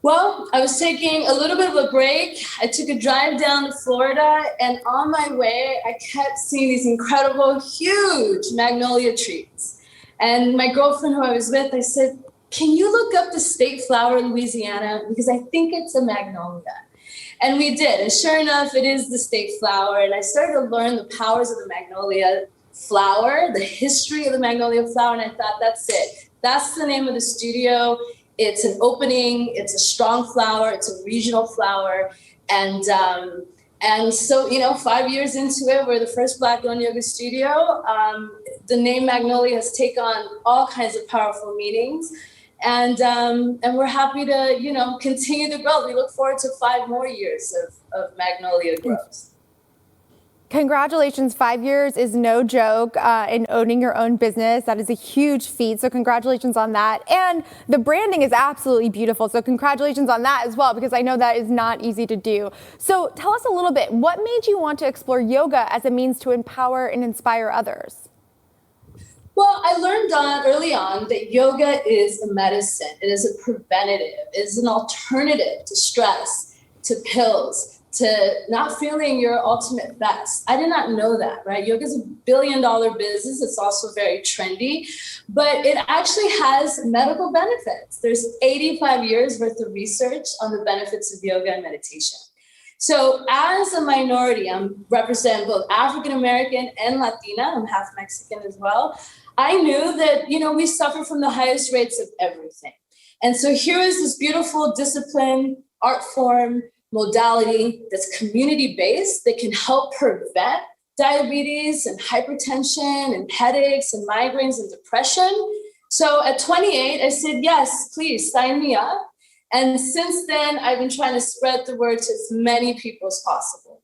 Well, I was taking a little bit of a break. I took a drive down to Florida, and on my way, I kept seeing these incredible, huge magnolia trees. And my girlfriend who I was with, I said, can you look up the state flower in Louisiana? Because I think it's a magnolia. And we did. And sure enough, it is the state flower. And I started to learn the powers of the magnolia flower, the history of the magnolia flower. And I thought, that's it. That's the name of the studio. It's an opening, it's a strong flower, it's a regional flower. And And so, 5 years into it, we're the first Black-owned yoga studio. The name Magnolia has taken on all kinds of powerful meanings. And we're happy to, continue the growth. We look forward to 5 more years of Magnolia growth. Congratulations. 5 years is no joke in owning your own business. That is a huge feat. So congratulations on that. And the branding is absolutely beautiful. So congratulations on that as well, because I know that is not easy to do. So tell us a little bit, what made you want to explore yoga as a means to empower and inspire others? Well, I learned early on that yoga is a medicine. It is a preventative. It is an alternative to stress, to pills, to not feeling your ultimate best. I did not know that, right? Yoga is $1 billion business. It's also very trendy, but it actually has medical benefits. There's 85 years worth of research on the benefits of yoga and meditation. So as a minority, I'm representing both African-American and Latina. I'm half Mexican as well. I knew that, we suffer from the highest rates of everything. And so here is this beautiful discipline, art form, modality that's community-based that can help prevent diabetes and hypertension and headaches and migraines and depression. So at 28, I said, yes, please sign me up. And since then, I've been trying to spread the word to as many people as possible.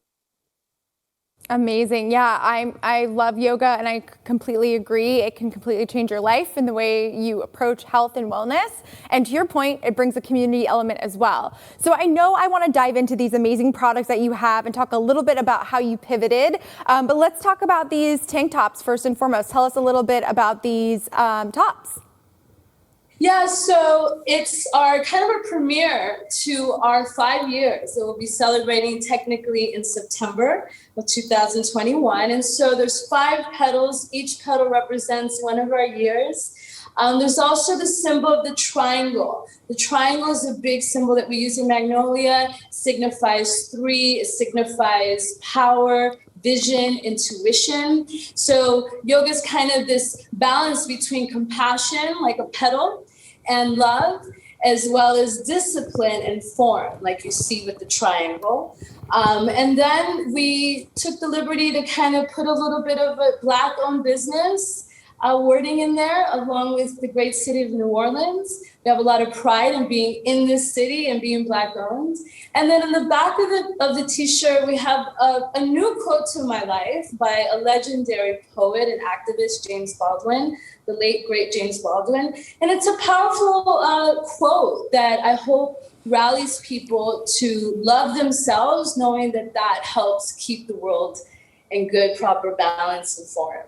Amazing. Yeah, I love yoga, and I completely agree. It can completely change your life in the way you approach health and wellness. And to your point, it brings a community element as well. So I know I want to dive into these amazing products that you have and talk a little bit about how you pivoted. But let's talk about these tank tops first and foremost. Tell us a little bit about these tops. Yeah, so it's our kind of a premiere to our 5 years that we'll be celebrating technically in September of 2021. And so there's 5 petals. Each petal represents one of our years. There's also the symbol of the triangle. The triangle is a big symbol that we use in Magnolia. It signifies 3. It signifies power, vision, intuition. So yoga is kind of this balance between compassion, like a petal, and love, as well as discipline and form, like you see with the triangle. And then we took the liberty to kind of put a little bit of a Black-owned business wording in there, along with the great city of New Orleans. We have a lot of pride in being in this city and being Black-owned. And then in the back of the t-shirt, we have a new quote to my life by a legendary poet and activist, James Baldwin, the late, great James Baldwin. And it's a powerful quote that I hope rallies people to love themselves, knowing that that helps keep the world in good, proper balance and form.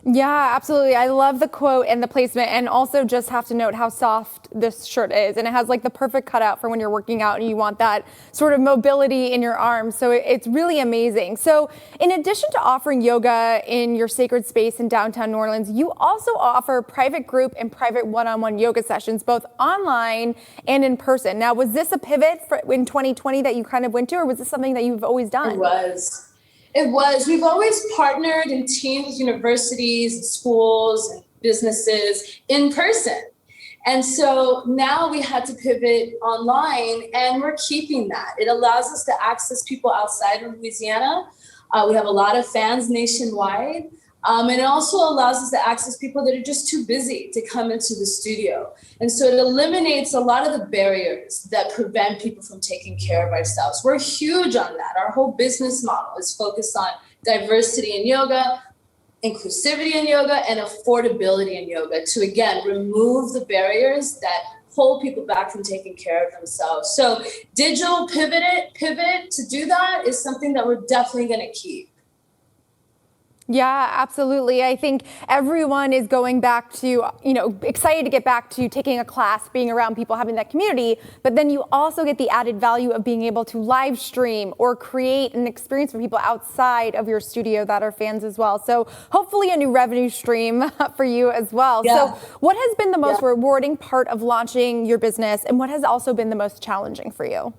Yeah, absolutely. I love the quote and the placement, and also just have to note how soft this shirt is. And it has like the perfect cutout for when you're working out and you want that sort of mobility in your arms. So it's really amazing. So in addition to offering yoga in your sacred space in downtown New Orleans, you also offer private group and private one-on-one yoga sessions, both online and in person. Now, was this a pivot in 2020 that you kind of went to, or was this something that you've always done? It was. We've always partnered and teamed with universities, and schools, and businesses in person. And so now we had to pivot online, and we're keeping that. It allows us to access people outside of Louisiana. We have a lot of fans nationwide. And it also allows us to access people that are just too busy to come into the studio. And so it eliminates a lot of the barriers that prevent people from taking care of ourselves. We're huge on that. Our whole business model is focused on diversity in yoga, inclusivity in yoga, and affordability in yoga to, again, remove the barriers that hold people back from taking care of themselves. So digital pivot to do that is something that we're definitely going to keep. Yeah, absolutely. I think everyone is going back to, excited to get back to taking a class, being around people, having that community. But then you also get the added value of being able to live stream or create an experience for people outside of your studio that are fans as well. So hopefully a new revenue stream for you as well. Yeah. So what has been the most rewarding part of launching your business, and what has also been the most challenging for you?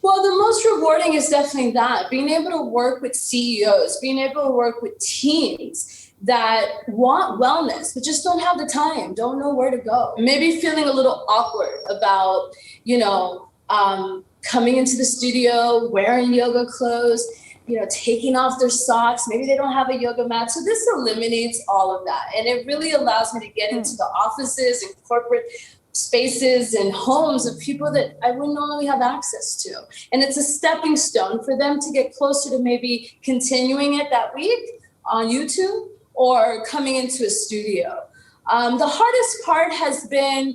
Well, the most rewarding is definitely that, being able to work with CEOs, being able to work with teams that want wellness, but just don't have the time, don't know where to go. Maybe feeling a little awkward about, coming into the studio, wearing yoga clothes, taking off their socks. Maybe they don't have a yoga mat. So this eliminates all of that. And it really allows me to get into the offices and corporate spaces and homes of people that I wouldn't normally have access to. And it's a stepping stone for them to get closer to maybe continuing it that week on YouTube or coming into a studio. The hardest part has been,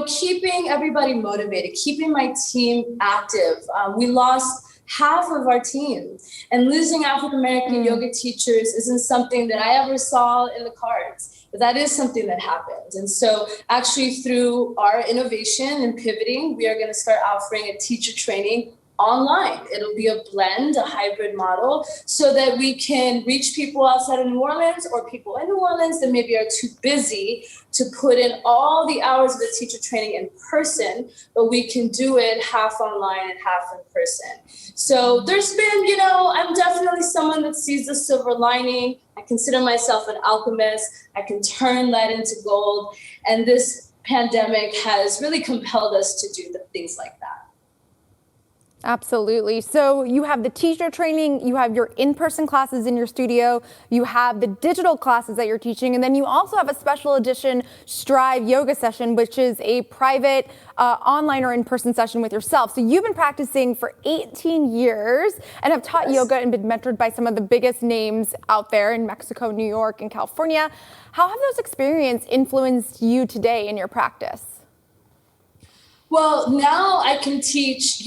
keeping everybody motivated, keeping my team active. We lost half of our team, and losing African-American yoga teachers isn't something that I ever saw in the cards, but that is something that happened. And so actually through our innovation and pivoting, we are going to start offering a teacher training online. It'll be a blend, a hybrid model, so that we can reach people outside of New Orleans or people in New Orleans that maybe are too busy to put in all the hours of the teacher training in person, but we can do it half online and half in person. So there's been, I'm definitely someone that sees the silver lining. I consider myself an alchemist. I can turn lead into gold. And this pandemic has really compelled us to do things like that. Absolutely. So you have the teacher training, you have your in-person classes in your studio, you have the digital classes that you're teaching, and then you also have a special edition Strive yoga session, which is a private online or in-person session with yourself. So you've been practicing for 18 years and have taught yoga and been mentored by some of the biggest names out there in Mexico, New York, and California. How have those experiences influenced you today in your practice? Well, now I can teach,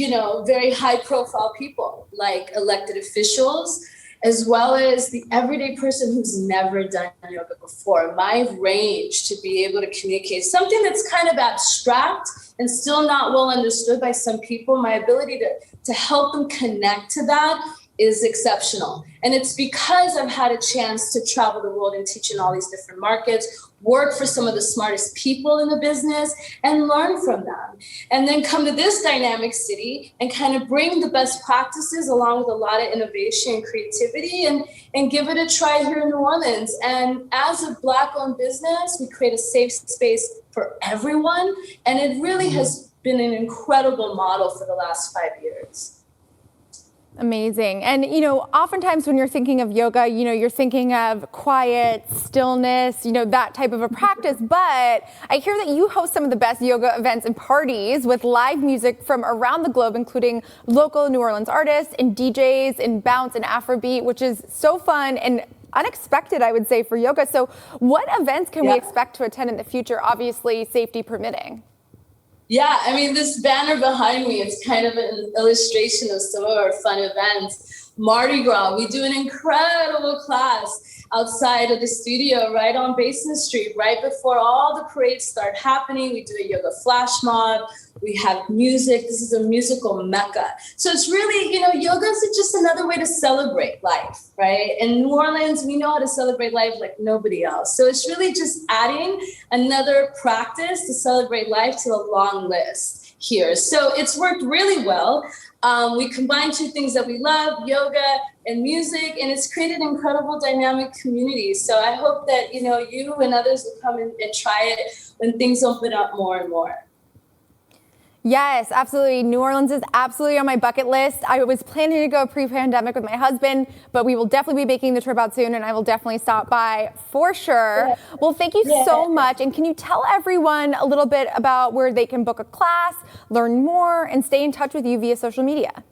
very high profile people like elected officials, as well as the everyday person who's never done yoga before. My range to be able to communicate something that's kind of abstract and still not well understood by some people, my ability to help them connect to that is exceptional. And it's because I've had a chance to travel the world and teach in all these different markets, work for some of the smartest people in the business and learn from them. And then come to this dynamic city and kind of bring the best practices along with a lot of innovation and creativity and give it a try here in New Orleans. And as a Black-owned business, we create a safe space for everyone. And it really has been an incredible model for the last 5 years. Amazing. And, oftentimes when you're thinking of yoga, you're thinking of quiet, stillness, that type of a practice. But I hear that you host some of the best yoga events and parties with live music from around the globe, including local New Orleans artists and DJs and bounce and Afrobeat, which is so fun and unexpected, I would say, for yoga. So what events can we expect to attend in the future, obviously safety permitting? Yeah, this banner behind me is kind of an illustration of some of our fun events. Mardi Gras, we do an incredible class outside of the studio right on Basin Street, right before all the parades start happening. We do a yoga flash mob. We have music. This is a musical mecca. So it's really, yoga is just another way to celebrate life, right? In New Orleans, we know how to celebrate life like nobody else. So it's really just adding another practice to celebrate life to a long list here. So it's worked really well. We combine two things that we love, yoga and music, and it's created an incredible dynamic community. So I hope that, you and others will come and try it when things open up more and more. Yes, absolutely. New Orleans is absolutely on my bucket list. I was planning to go pre-pandemic with my husband, but we will definitely be making the trip out soon, and I will definitely stop by for sure. Yeah. Well, thank you so much. And can you tell everyone a little bit about where they can book a class, learn more, and stay in touch with you via social media?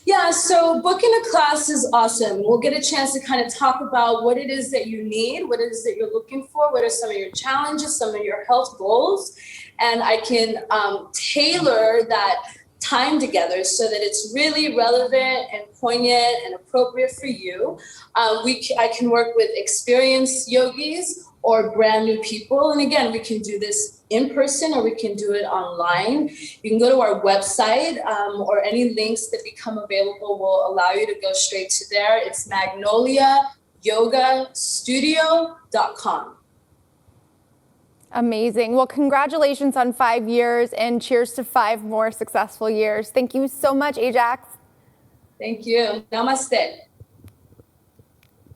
Yeah, so booking a class is awesome. We'll get a chance to kind of talk about what it is that you need, what it is that you're looking for, what are some of your challenges, some of your health goals. And I can tailor that time together so that it's really relevant and poignant and appropriate for you. I can work with experienced yogis or brand new people. And again, we can do this in person or we can do it online. You can go to our website or any links that become available will allow you to go straight to there. It's magnoliayogastudio.com. Amazing. Well, congratulations on 5 years and cheers to 5 more successful years. Thank you so much, Ajax. Thank you. Namaste.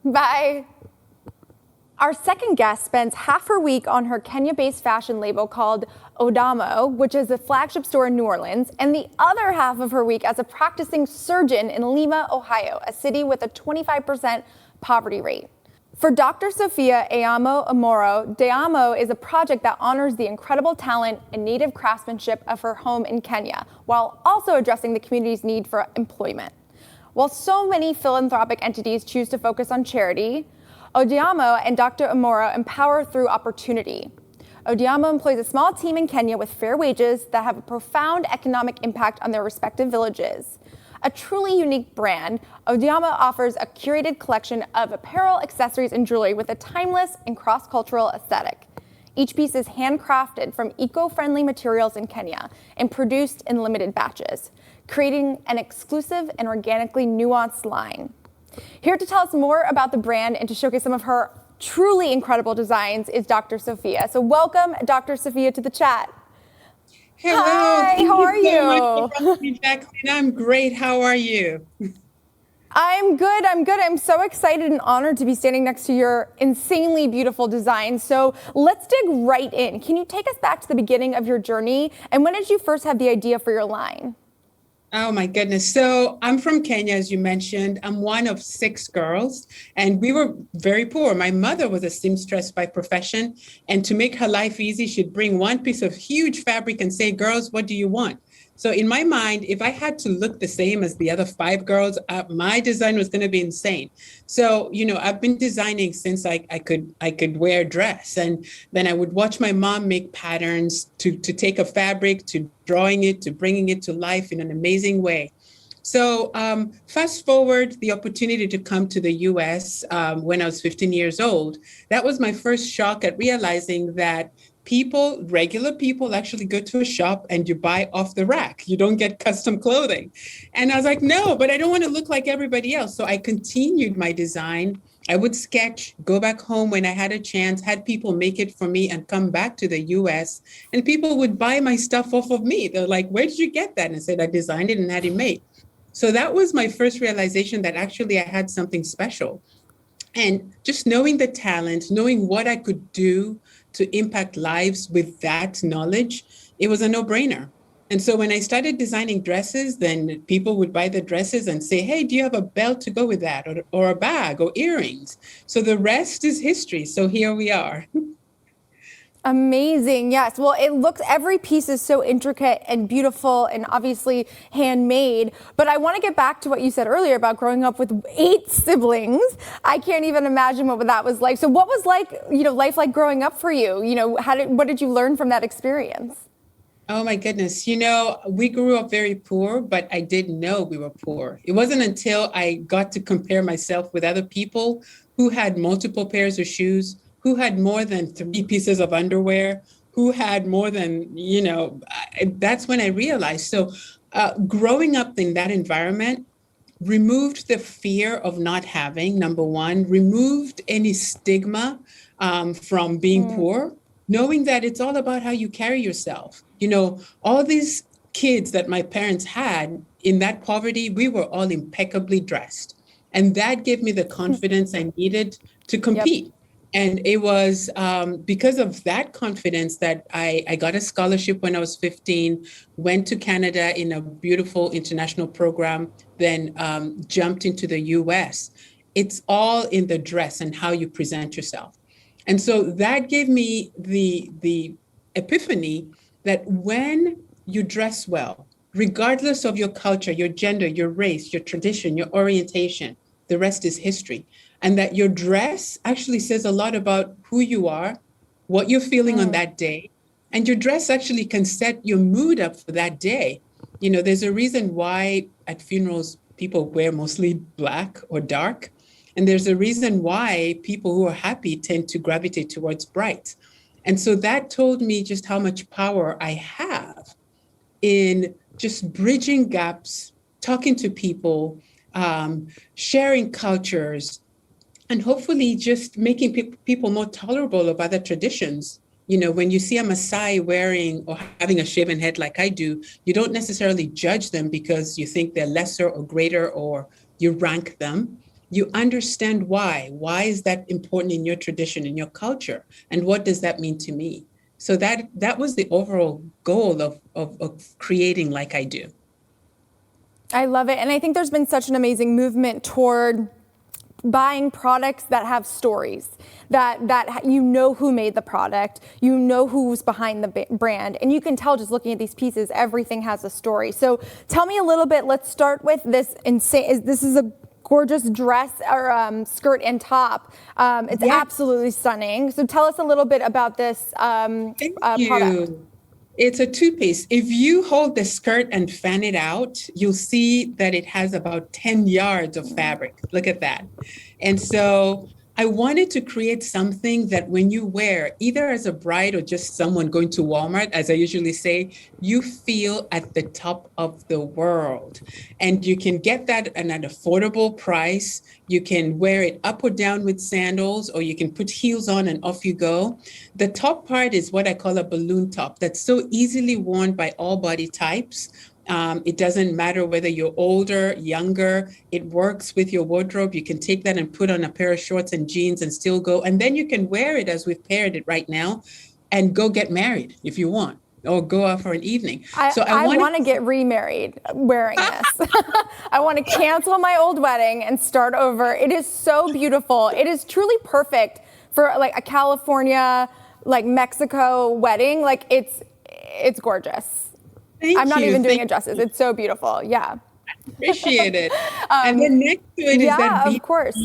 Bye. Our second guest spends half her week on her Kenya-based fashion label called Odamo, which is a flagship store in New Orleans, and the other half of her week as a practicing surgeon in Lima, Ohio, a city with a 25% poverty rate. For Dr. Sophia Ayamo Amoro, Deamo is a project that honors the incredible talent and native craftsmanship of her home in Kenya, while also addressing the community's need for employment. While so many philanthropic entities choose to focus on charity, Odiamo and Dr. Amoro empower through opportunity. Odiamo employs a small team in Kenya with fair wages that have a profound economic impact on their respective villages. A truly unique brand, Odiamo offers a curated collection of apparel, accessories, and jewelry with a timeless and cross-cultural aesthetic. Each piece is handcrafted from eco-friendly materials in Kenya and produced in limited batches, creating an exclusive and organically nuanced line. Here to tell us more about the brand and to showcase some of her truly incredible designs is Dr. Sophia. So welcome, Dr. Sophia, to the chat. Hello. Hi, how are you? So much for having me, Jacqueline. I'm great. How are you? I'm good. I'm so excited and honored to be standing next to your insanely beautiful design. So let's dig right in. Can you take us back to the beginning of your journey? And when did you first have the idea for your line? Oh my goodness. So I'm from Kenya, as you mentioned. I'm one of 6 girls, and we were very poor. My mother was a seamstress by profession, and to make her life easy, she'd bring one piece of huge fabric and say, girls, what do you want? So in my mind, if I had to look the same as the other 5 girls, my design was going to be insane. So, I've been designing since I could wear a dress. And then I would watch my mom make patterns to take a fabric, to drawing it, to bringing it to life in an amazing way. So fast forward the opportunity to come to the US when I was 15 years old. That was my first shock at realizing that regular people actually go to a shop and you buy off the rack. You don't get custom clothing. And I was like, no, but I don't want to look like everybody else. So I continued my design. I would sketch, go back home when I had a chance, had people make it for me and come back to the US. And people would buy my stuff off of me. They're like, where did you get that? And I said, I designed it and had it made. So that was my first realization that actually I had something special. And just knowing the talent, knowing what I could do to impact lives with that knowledge, it was a no-brainer. And so when I started designing dresses, then people would buy the dresses and say, hey, do you have a belt to go with that, or a bag or earrings? So the rest is history. So here we are. Amazing. Yes. Well, every piece is so intricate and beautiful and obviously handmade. But I want to get back to what you said earlier about growing up with 8 siblings. I can't even imagine what that was like. So what was life like growing up for you? What did you learn from that experience? Oh my goodness. We grew up very poor, but I didn't know we were poor. It wasn't until I got to compare myself with other people who had multiple pairs of shoes, who had more than 3 pieces of underwear, who had more than, that's when I realized. So growing up in that environment removed the fear of not having, number one, removed any stigma from being poor, knowing that it's all about how you carry yourself. All these kids that my parents had in that poverty, we were all impeccably dressed. And that gave me the confidence I needed to compete. Yep. And it was because of that confidence that I got a scholarship when I was 15, went to Canada in a beautiful international program, then jumped into the US. It's all in the dress and how you present yourself. And so that gave me the epiphany that when you dress well, regardless of your culture, your gender, your race, your tradition, your orientation, the rest is history. And that your dress actually says a lot about who you are, what you're feeling on that day. And your dress actually can set your mood up for that day. There's a reason why at funerals, people wear mostly black or dark. And there's a reason why people who are happy tend to gravitate towards bright. And so that told me just how much power I have in just bridging gaps, talking to people, sharing cultures, and hopefully just making people more tolerable of other traditions. When you see a Maasai wearing or having a shaven head like I do, you don't necessarily judge them because you think they're lesser or greater or you rank them. you understand why. Why is that important in your tradition, in your culture? And what does that mean to me? So that was the overall goal of creating Like I Do. I love it. And I think there's been such an amazing movement toward buying products that have stories, that you know who made the product, you know who's behind the brand, and you can tell just looking at these pieces, everything has a story. So tell me a little bit, let's start with this insane, this is a gorgeous dress or skirt and top. It's absolutely stunning. So tell us a little bit about this product. It's a two-piece. If you hold the skirt and fan it out, you'll see that it has about 10 yards of fabric. Look at that. And so I wanted to create something that when you wear, either as a bride or just someone going to Walmart, as I usually say, you feel at the top of the world. And you can get that at an affordable price. You can wear it up or down with sandals, or you can put heels on and off you go. The top part is what I call a balloon top that's so easily worn by all body types. It doesn't matter whether you're older, younger, it works with your wardrobe. You can take that and put on a pair of shorts and jeans and still go. And then you can wear it as we've paired it right now and go get married if you want, or go out for an evening. I want to get remarried wearing this. I want to cancel my old wedding and start over. It is so beautiful. It is truly perfect for like a California, like Mexico wedding. Like it's gorgeous. I'm not even doing it justice. It's so beautiful. Yeah. Appreciate it. And then next to it is that of course.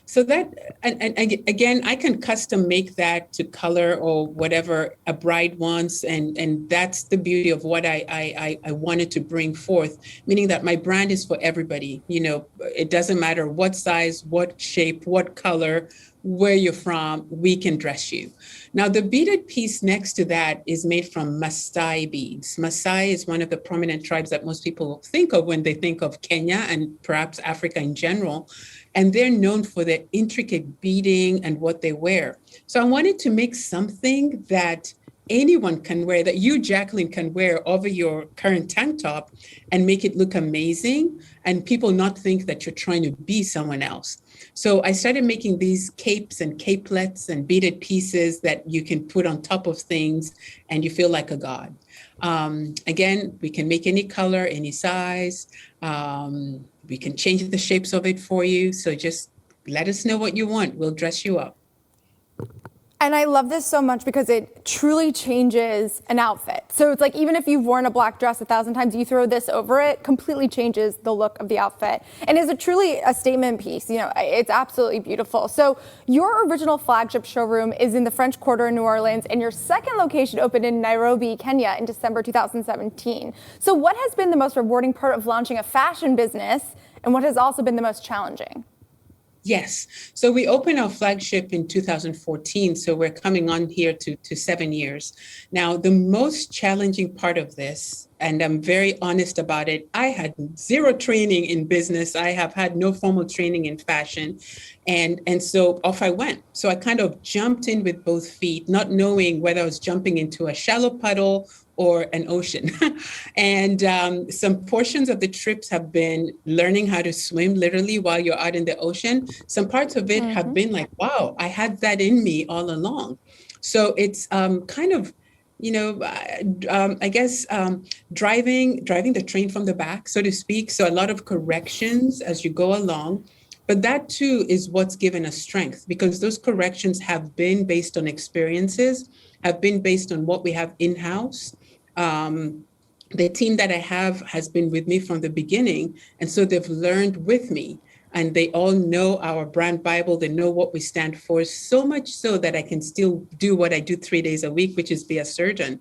So that, and again, I can custom make that to color or whatever a bride wants. And that's the beauty of what I wanted to bring forth, meaning that my brand is for everybody. You know, it doesn't matter what size, what shape, what color, where you're from, we can dress you. Now, the beaded piece next to that is made from Maasai beads. Maasai is one of the prominent tribes that most people think of when they think of Kenya and perhaps Africa in general. And they're known for their intricate beading and what they wear. So I wanted to make something that anyone can wear, that you, Jacqueline, can wear over your current tank top and make it look amazing, and people not think that you're trying to be someone else. So I started making these capes and capelets and beaded pieces that you can put on top of things and you feel like a god. Again, we can make any color, any size. We can change the shapes of it for you. So just let us know what you want. We'll dress you up. And I love this so much because it truly changes an outfit. So it's like, even if you've worn a black dress 1,000 times, you throw this over it, completely changes the look of the outfit. And is it truly a statement piece? You know, it's absolutely beautiful. So your original flagship showroom is in the French Quarter in New Orleans, and your second location opened in Nairobi, Kenya in December 2017. So what has been the most rewarding part of launching a fashion business, and what has also been the most challenging? Yes. So we opened our flagship in 2014. So we're coming on here to 7 years. Now, the most challenging part of this, and I'm very honest about it, I had zero training in business. I have had no formal training in fashion. And so off I went. So I kind of jumped in with both feet, not knowing whether I was jumping into a shallow puddle or an ocean. And some portions of the trips have been learning how to swim literally while you're out in the ocean. Some parts of it have been like, wow, I had that in me all along. So it's kind of, you know, I guess driving the train from the back, so to speak. So a lot of corrections as you go along. But that too is what's given us strength, because those corrections have been based on experiences, have been based on what we have in-house. The team that I have has been with me from the beginning. And so they've learned with me, and they all know our brand Bible. They know what we stand for, so much so that I can still do what I do 3 days a week, which is be a surgeon.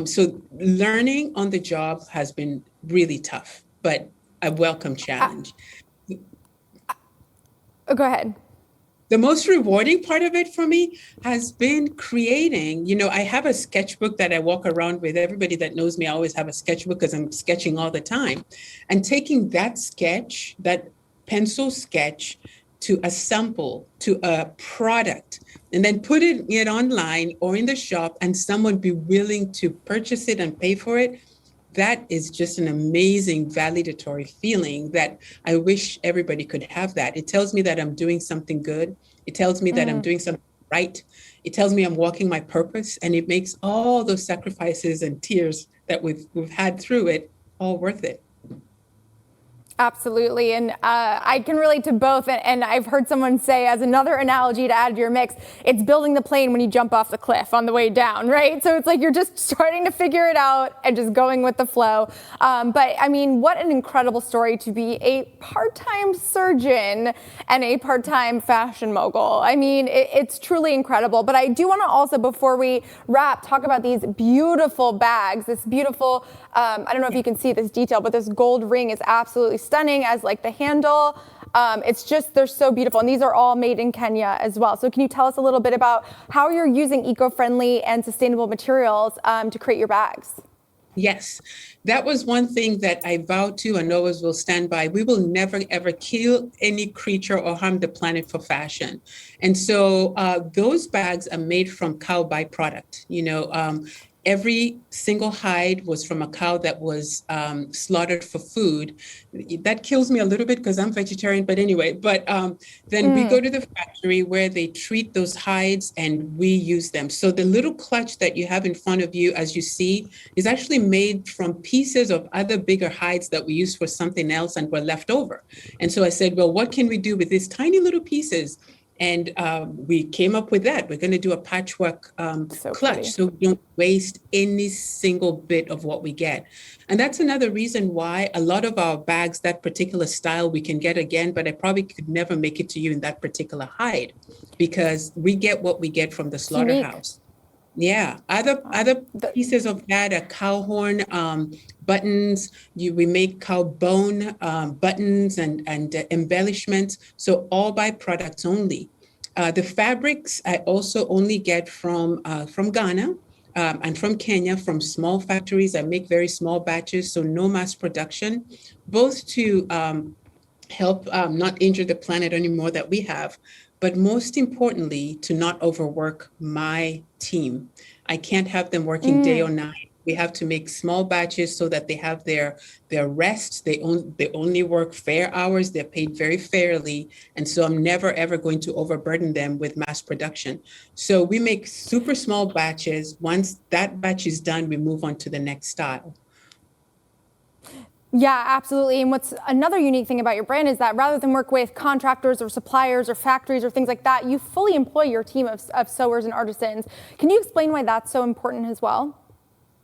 So learning on the job has been really tough, but a welcome challenge. Go ahead. The most rewarding part of it for me has been creating, you know, I have a sketchbook that I walk around with. Everybody that knows me, I always have a sketchbook because I'm sketching all the time. And taking that sketch, that pencil sketch, to a sample, to a product, and then putting it online or in the shop, and someone be willing to purchase it and pay for it, that is just an amazing validatory feeling that I wish everybody could have that. It tells me that I'm doing something good. It tells me that I'm doing something right. It tells me I'm walking my purpose, and it makes all those sacrifices and tears that we've had through it all worth it. Absolutely. And I can relate to both. And I've heard someone say, as another analogy to add to your mix, it's building the plane when you jump off the cliff on the way down, right? So it's like you're just starting to figure it out and just going with the flow. But I mean, what an incredible story to be a part-time surgeon and a part-time fashion mogul. I mean, it's truly incredible. But I do want to also, before we wrap, talk about these beautiful bags, this beautiful, I don't know if you can see this detail, but this gold ring is absolutely stunning as like the handle. It's just, they're so beautiful. And these are all made in Kenya as well. So can you tell us a little bit about how you're using eco-friendly and sustainable materials to create your bags? Yes, that was one thing that I vowed to and always will stand by. We will never, ever kill any creature or harm the planet for fashion. And so those bags are made from cow byproduct. Every single hide was from a cow that was slaughtered for food. That kills me a little bit because I'm vegetarian, but anyway, then we go to the factory where they treat those hides and we use them. So the little clutch that you have in front of you, as you see, is actually made from pieces of other bigger hides that we used for something else and were left over. And so I said, well, what can we do with these tiny little pieces? And we came up with that. We're going to do a patchwork clutch so we don't waste any single bit of what we get. And that's another reason why a lot of our bags, that particular style, we can get again, but I probably could never make it to you in that particular hide because we get what we get from the slaughterhouse. Yeah, other pieces of that are cow horn buttons. We make cow bone buttons and embellishments. So all byproducts only. The fabrics I also only get from Ghana and from Kenya, from small factories. I make very small batches, so no mass production, both to help not injure the planet anymore that we have, but most importantly, to not overwork my team. I can't have them working day or night. We have to make small batches so that they have their rest. They only work fair hours. They're paid very fairly. And so I'm never, ever going to overburden them with mass production. So we make super small batches. Once that batch is done, we move on to the next style. Yeah, absolutely. And what's another unique thing about your brand is that rather than work with contractors or suppliers or factories or things like that, you fully employ your team of sewers and artisans. Can you explain why that's so important as well?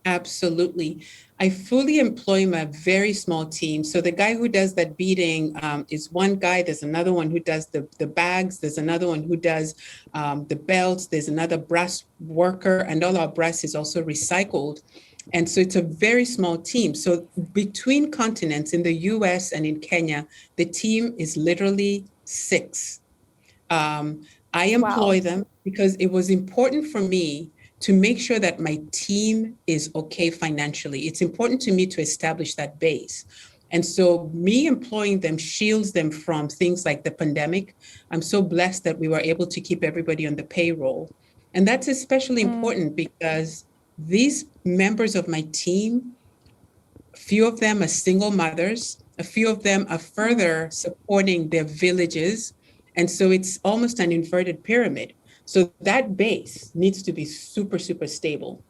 Absolutely. I fully employ my very small team. So the guy who does that beading is one guy. There's another one who does the bags. There's another one who does the belts. There's another brass worker, and all our brass is also recycled. And so it's a very small team. So between continents, in the US and in Kenya, the team is literally 6. I employ them because it was important for me to make sure that my team is okay financially. It's important to me to establish that base. And so me employing them shields them from things like the pandemic. I'm so blessed that we were able to keep everybody on the payroll. And that's especially important because these members of my team, a few of them are single mothers, a few of them are further supporting their villages. And so it's almost an inverted pyramid. So that base needs to be super, super stable.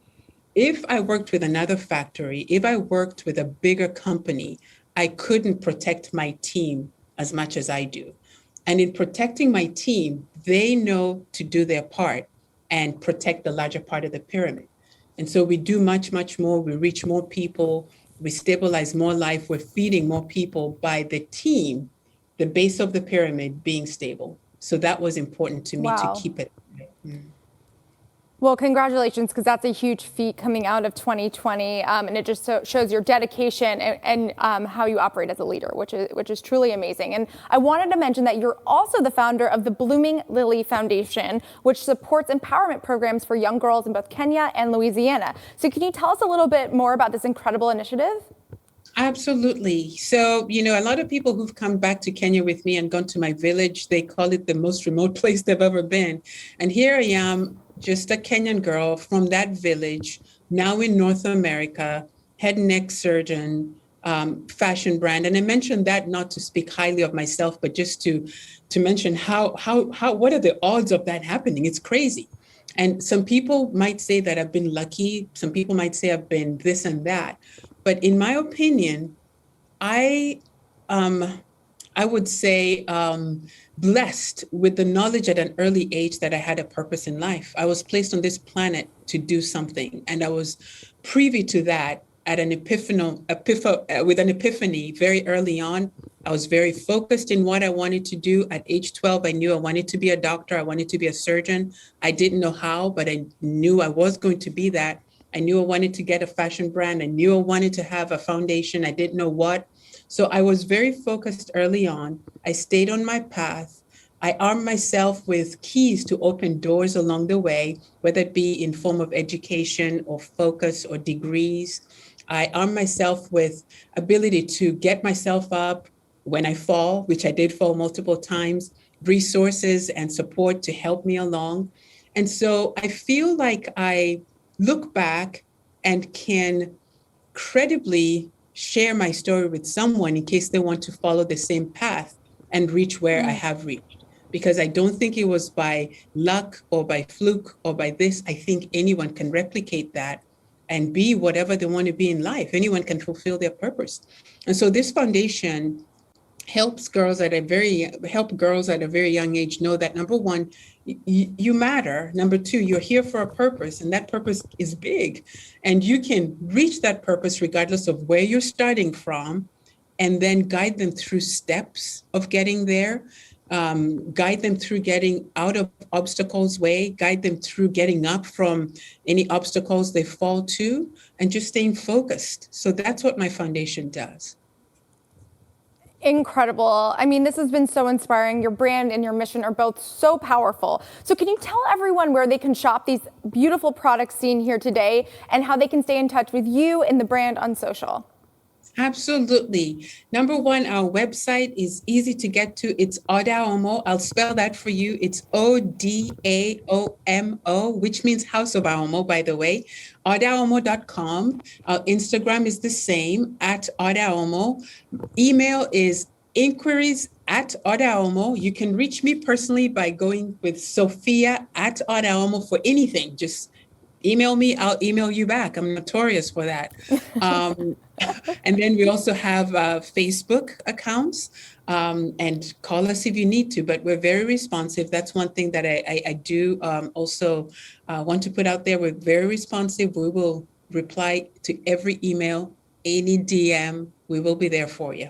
If I worked with another factory, if I worked with a bigger company, I couldn't protect my team as much as I do. And in protecting my team, they know to do their part and protect the larger part of the pyramid. And so we do much, much more. We reach more people. We stabilize more life. We're feeding more people by the team, the base of the pyramid being stable. So that was important to me to keep it. Well, congratulations, because that's a huge feat coming out of 2020, and it just shows your dedication and how you operate as a leader, which is truly amazing. And I wanted to mention that you're also the founder of the Blooming Lily Foundation, which supports empowerment programs for young girls in both Kenya and Louisiana. So can you tell us a little bit more about this incredible initiative? Absolutely. So, a lot of people who've come back to Kenya with me and gone to my village, they call it the most remote place they've ever been. And here I am, just a Kenyan girl from that village, now in North America, head and neck surgeon, fashion brand. And I mentioned that not to speak highly of myself, but just to mention how what are the odds of that happening? It's crazy. And some people might say that I've been lucky. Some people might say I've been this and that. But in my opinion, I would say blessed with the knowledge at an early age that I had a purpose in life. I was placed on this planet to do something, and I was privy to that at an with an epiphany very early on. I was very focused in what I wanted to do. At age 12, I knew I wanted to be a doctor. I wanted to be a surgeon. I didn't know how, but I knew I was going to be that. I knew I wanted to get a fashion brand. I knew I wanted to have a foundation. I didn't know what. So I was very focused early on. I stayed on my path. I armed myself with keys to open doors along the way, whether it be in form of education or focus or degrees. I armed myself with ability to get myself up when I fall, which I did fall multiple times, resources and support to help me along. And so I feel like I look back and can credibly share my story with someone in case they want to follow the same path and reach where I have reached. Because I don't think it was by luck or by fluke or by this. I think anyone can replicate that and be whatever they want to be in life. Anyone can fulfill their purpose. And so this foundation helps girls at a very young age know that, number one, you matter. Number two, you're here for a purpose, and that purpose is big. And you can reach that purpose regardless of where you're starting from, and then guide them through steps of getting there, guide them through getting out of obstacles' way, guide them through getting up from any obstacles they fall to, and just staying focused. So that's what my foundation does. Incredible. I mean, this has been so inspiring. Your brand and your mission are both so powerful. So can you tell everyone where they can shop these beautiful products seen here today and how they can stay in touch with you and the brand on social? Absolutely. Number one, our website is easy to get to. It's Odaomo. I'll spell that for you. It's Odaomo, which means House of Aomo, by the way. Odaomo.com. Our Instagram is the same, at Odaomo. Email is inquiries@Odaomo. You can reach me personally by going with Sophia@Odaomo for anything. Just email me, I'll email you back. I'm notorious for that. And then we also have Facebook accounts, and call us if you need to, but we're very responsive. That's one thing that I do also want to put out there. We're very responsive. We will reply to every email, any DM. We will be there for you.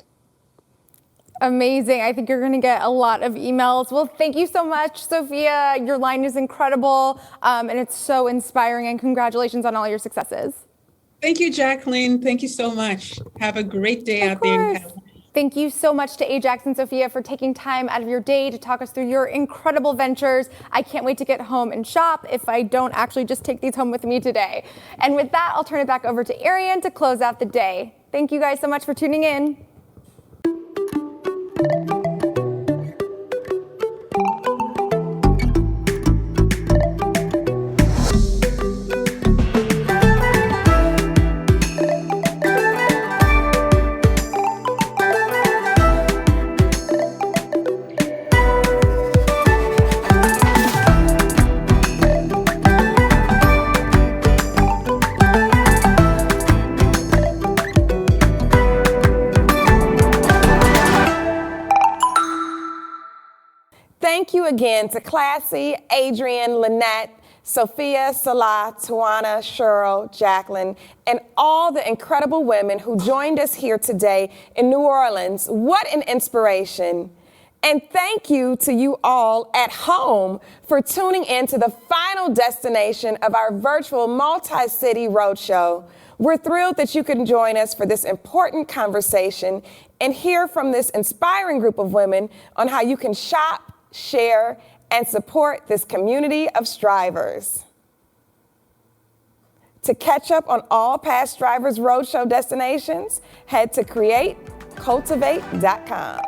Amazing. I think you're going to get a lot of emails. Well, thank you so much, Sophia. Your line is incredible, and it's so inspiring, and congratulations on all your successes. Thank you, Jacqueline. Thank you so much. Have a great day out there. Thank you so much to Ajax and Sophia for taking time out of your day to talk us through your incredible ventures. I can't wait to get home and shop if I don't actually just take these home with me today. And with that, I'll turn it back over to Erin to close out the day. Thank you guys so much for tuning in. Thank you again to Classy, Adrian, Lynette, Sophia, Salah, Tawana, Cheryl, Jacqueline, and all the incredible women who joined us here today in New Orleans. What an inspiration. And thank you to you all at home for tuning in to the final destination of our virtual multi-city roadshow. We're thrilled that you can join us for this important conversation and hear from this inspiring group of women on how you can shop, share, and support this community of strivers. To catch up on all past Strivers Roadshow destinations, head to createcultivate.com.